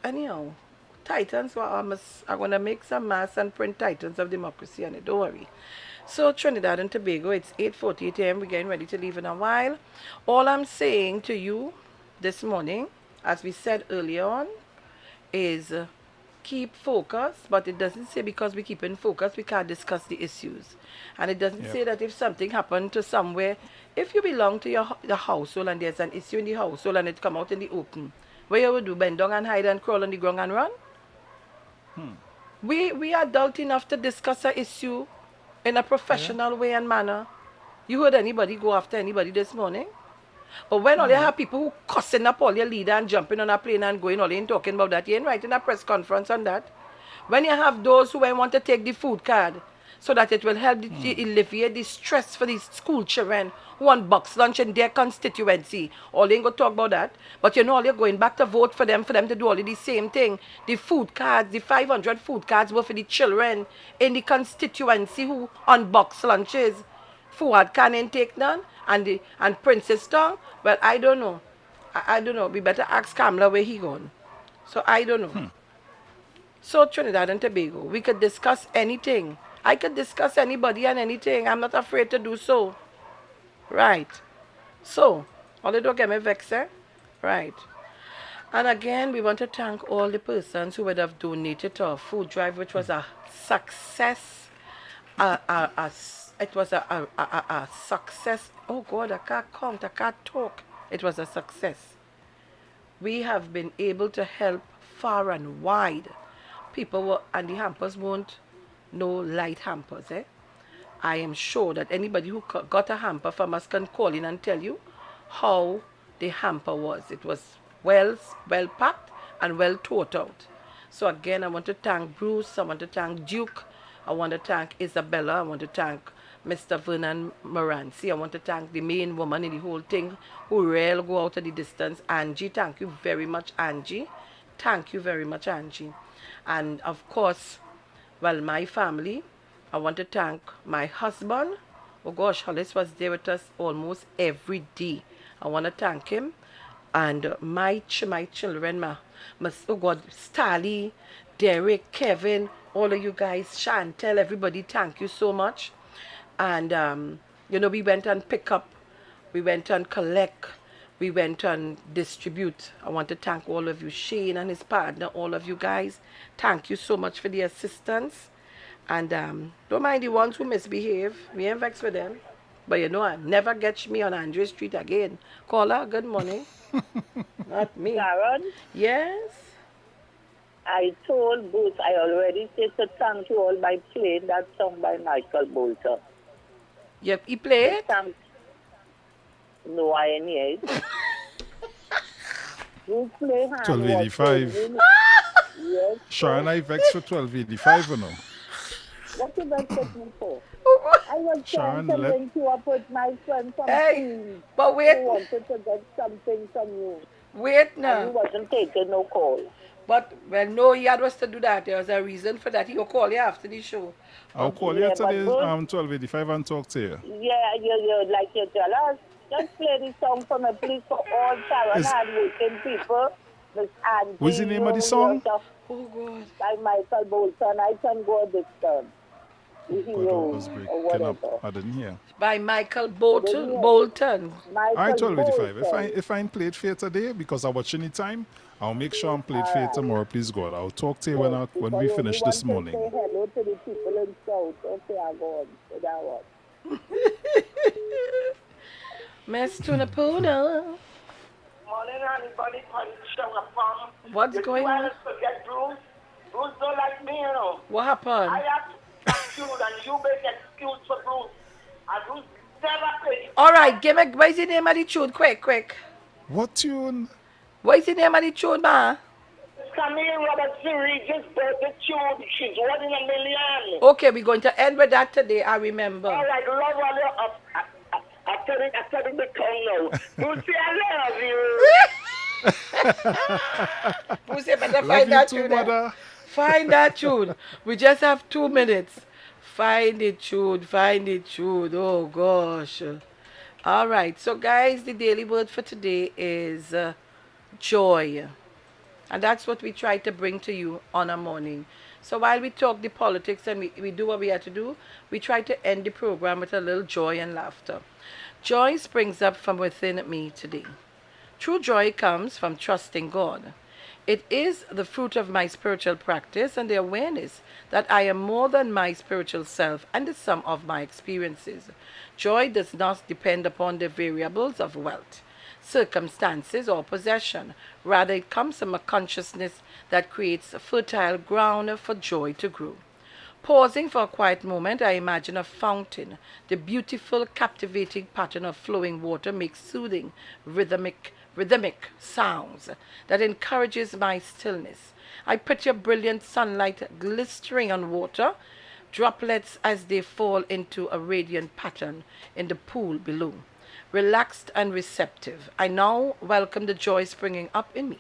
E: anyhow, Titans, I'm going to make some masks and print Titans of Democracy on it. Don't worry. So Trinidad and Tobago, it's 8:48 a.m. We're getting ready to leave in a while. All I'm saying to you this morning, as we said earlier on, is keep focused, but it doesn't say because we keep in focus, we can't discuss the issues. And it doesn't say that if something happened to somewhere, if you belong to the household and there's an issue in the household and it come out in the open, what you would do, bend down and hide and crawl on the ground and run? We are adult enough to discuss an issue in a professional way and manner. You heard anybody go after anybody this morning? But when all you have people who cussing up all your leader and jumping on a plane and going, all you ain't talking about that. You ain't writing a press conference on that. When you have those who want to take the food card so that it will help alleviate the stress for these school children who want box lunch in their constituency, all you ain't going to talk about that. But you know, all you're going back to vote for them to do all of the same thing. The food cards, the 500 food cards were for the children in the constituency who on box lunches. Fuad can't take none, and Princess Town, well, I don't know. I don't know. We better ask Kamala where he gone. So I don't know. So Trinidad and Tobago, we could discuss anything. I could discuss anybody and anything. I'm not afraid to do so. Right. So, all they don't get me vexed, eh? Right. And again, we want to thank all the persons who would have donated to our food drive, which was a success. It was a success. Oh God, I can't count, I can't talk. It was a success. We have been able to help far and wide. People were, and the hampers weren't no light hampers, eh? I am sure that anybody who got a hamper from us can call in and tell you how the hamper was. It was well packed and well thought out. So again, I want to thank Bruce, I want to thank Duke, I want to thank Isabella, I want to thank Mr. Vernon Moranci, I want to thank the main woman in the whole thing who really go out of the distance, Angie. Thank you very much, Angie. Thank you very much, Angie. And of course, well, my family, I want to thank my husband. Oh gosh, Hollis was there with us almost every day. I want to thank him. And my children, oh God, Stally, Derek, Kevin, all of you guys, Chantel, everybody, thank you so much. And, you know, we went and pick up, we went and collect, we went and distribute. I want to thank all of you, Shane and his partner, all of you guys. Thank you so much for the assistance. And don't mind the ones who misbehave. We ain't vexed with them. But you know, never get me on Andre Street again. Caller, good morning. Not me.
N: Sharon?
E: Yes?
N: I told Booth I already said to thank you all by playing that song by Michael Bolton.
E: Yep, he played?
N: No, I ain't hear it. You play
A: 1285.
N: Yes.
A: Sharon, I vexed for 1285 or no?
N: What you vexed with me for? I was trying to link you up with my friend from Queens.
E: But wait.
N: Who wanted to get something from you.
E: Wait now.
N: And he wasn't taking no call.
E: But, well, no, he had was to do that. There was a reason for that. He'll call you after the show.
A: I'll call you today, 1285 and talk to you.
N: Yeah, you like you tell us. Just play this song for me, please, for all Sharon hard-working people. Miss Angie.
A: What's the name of the song?
E: Oh, God.
N: By Michael Bolton. I can go this time. The hero, or whatever.
A: I didn't hear.
E: By Michael Bolton. Bolton.
A: I 1285. If I ain't played for you today, because I'm watching the time, I'll make sure I'm played for you tomorrow, please God. I'll talk to you when we finish this morning.
N: Say hello to the people in South. Okay, I go on. So that one.
E: Miss Tunapuna.
S: Morning, anybody punch sugar farm.
E: What's going on?
S: You forget Bruce. Bruce don't like me, you know.
E: What happened?
S: I have to thank you and you make excuse for Bruce. And Bruce never pay.
E: All right, give me, what is the name of the tune? Quick.
A: What tune?
E: What is the name of the tune, ma?
S: Camille Robertson Regis bought the tune. She's 1 in a million.
E: Okay, we're going to end with that today, I remember.
S: All right, love all your I tell him to come now. Lucy, I love you.
E: Lucy, better find that tune. Find that tune. We just have 2 minutes. Find it tune. Oh, gosh. All right. So, guys, the daily word for today is joy. And that's what we try to bring to you on a morning. So while we talk the politics and we do what we have to do, we try to end the program with a little joy and laughter. Joy springs up from within me today. True joy comes from trusting God. It is the fruit of my spiritual practice and the awareness that I am more than my spiritual self and the sum of my experiences. Joy does not depend upon the variables of wealth, circumstances, or possession. Rather, it comes from a consciousness that creates a fertile ground for joy to grow. Pausing for a quiet moment, I imagine a fountain. The beautiful, captivating pattern of flowing water makes soothing, rhythmic sounds that encourages my stillness. I picture brilliant sunlight glistering on water, droplets as they fall into a radiant pattern in the pool below. Relaxed and receptive, I now welcome the joy springing up in me.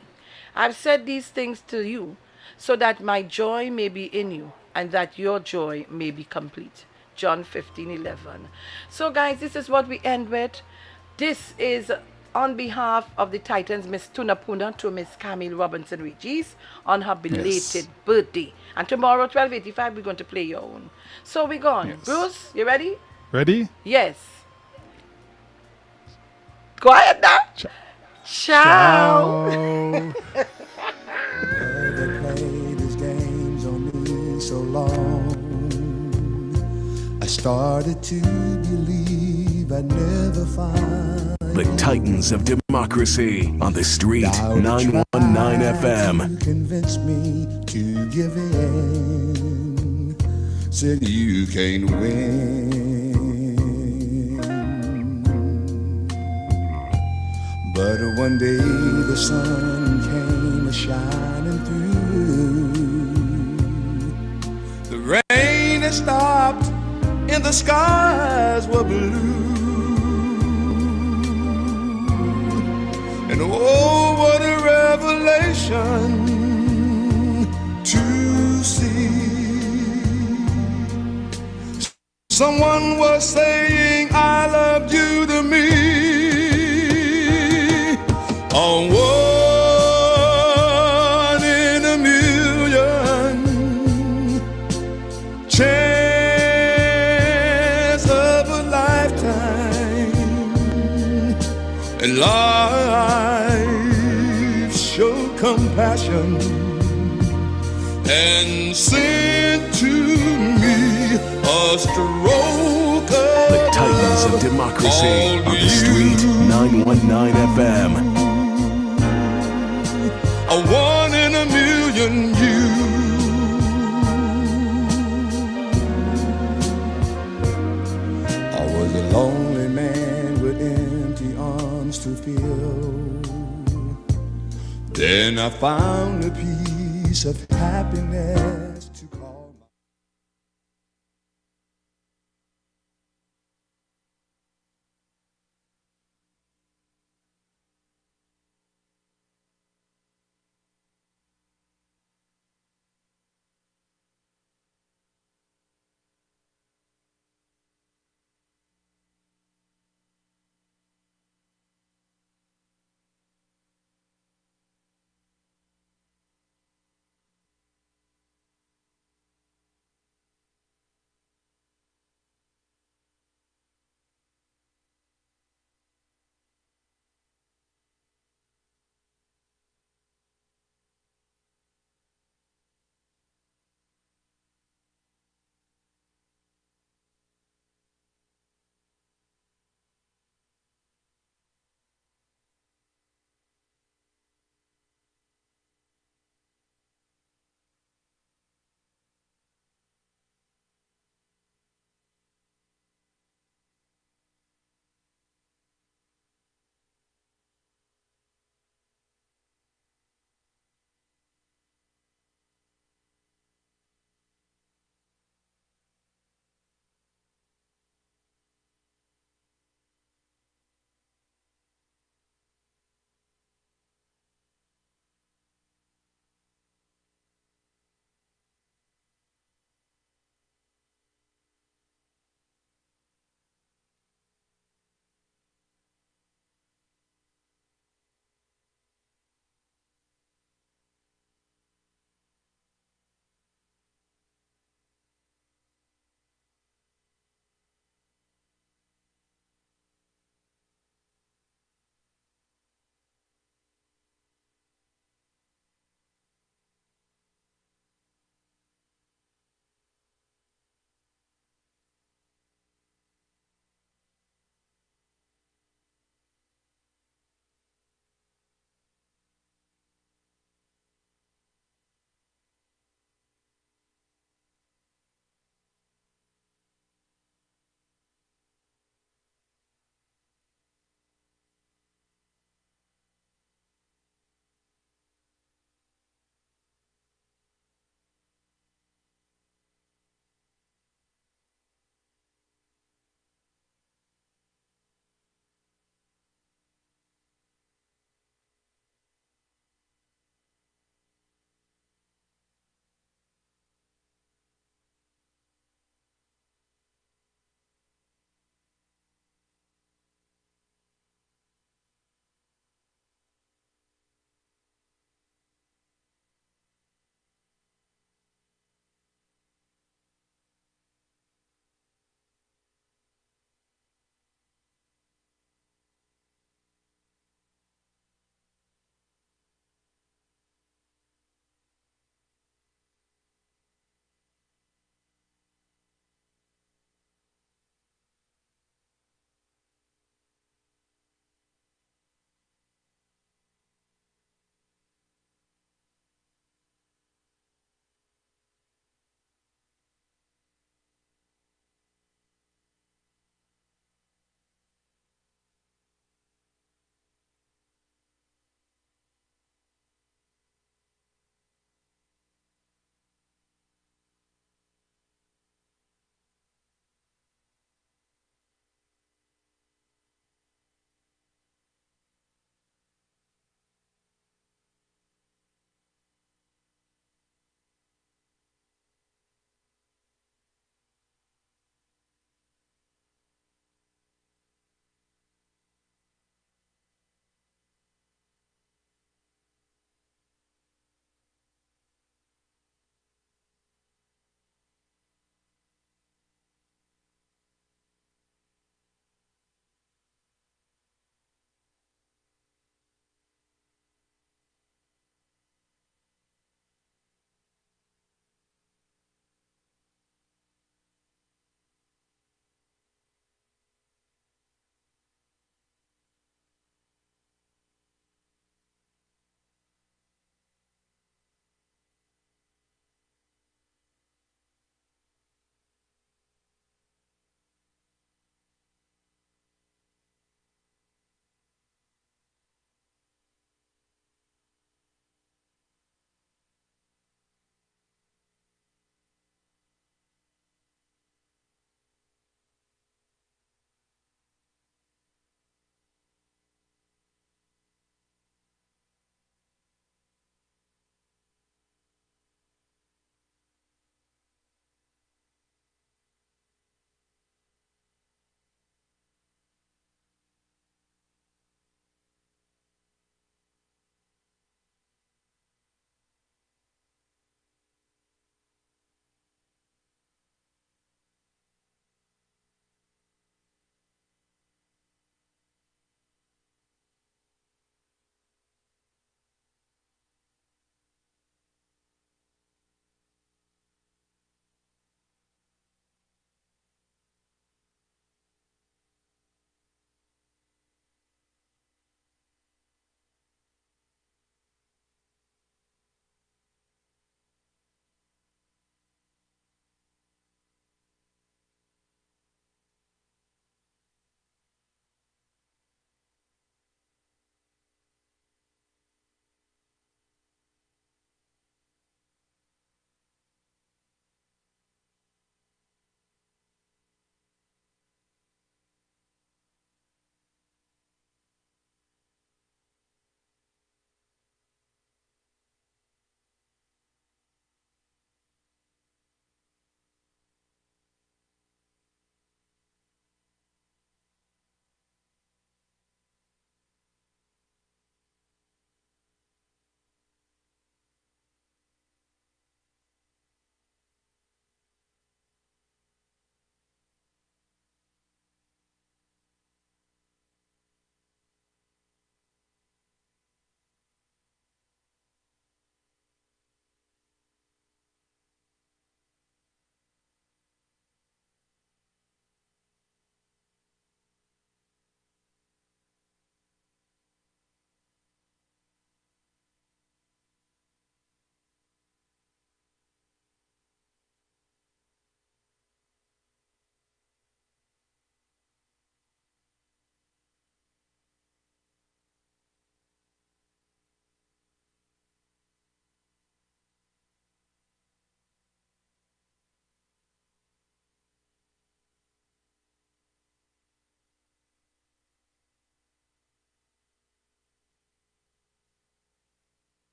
E: I've said these things to you so that my joy may be in you and that your joy may be complete. John 15:11. So guys, this is what we end with. This is on behalf of the Titans, Miss Tunapuna, to Miss Camille Robinson Regis on her belated birthday. And tomorrow, 12:85, we're going to play your own. So we're gone.
A: Yes.
E: Bruce, you ready?
A: Ready?
E: Yes. Go ahead now. Ciao.
C: Played his games on me so long. I started to believe I'd never find
G: The Titans of Democracy on the street, 919 FM.
C: convince me to give in. Said you can't win. But one day the sun came a-shining through. The rain had stopped and the skies were blue. And oh, what a revelation to see. Someone was saying I loved you to me. A one in a million chance of a lifetime. And life showed compassion and sent to me a stroke of
G: The Titans of Democracy on the street, 919 FM.
C: a one in a million you. I was a lonely man with empty arms to fill. Then I found a piece of happiness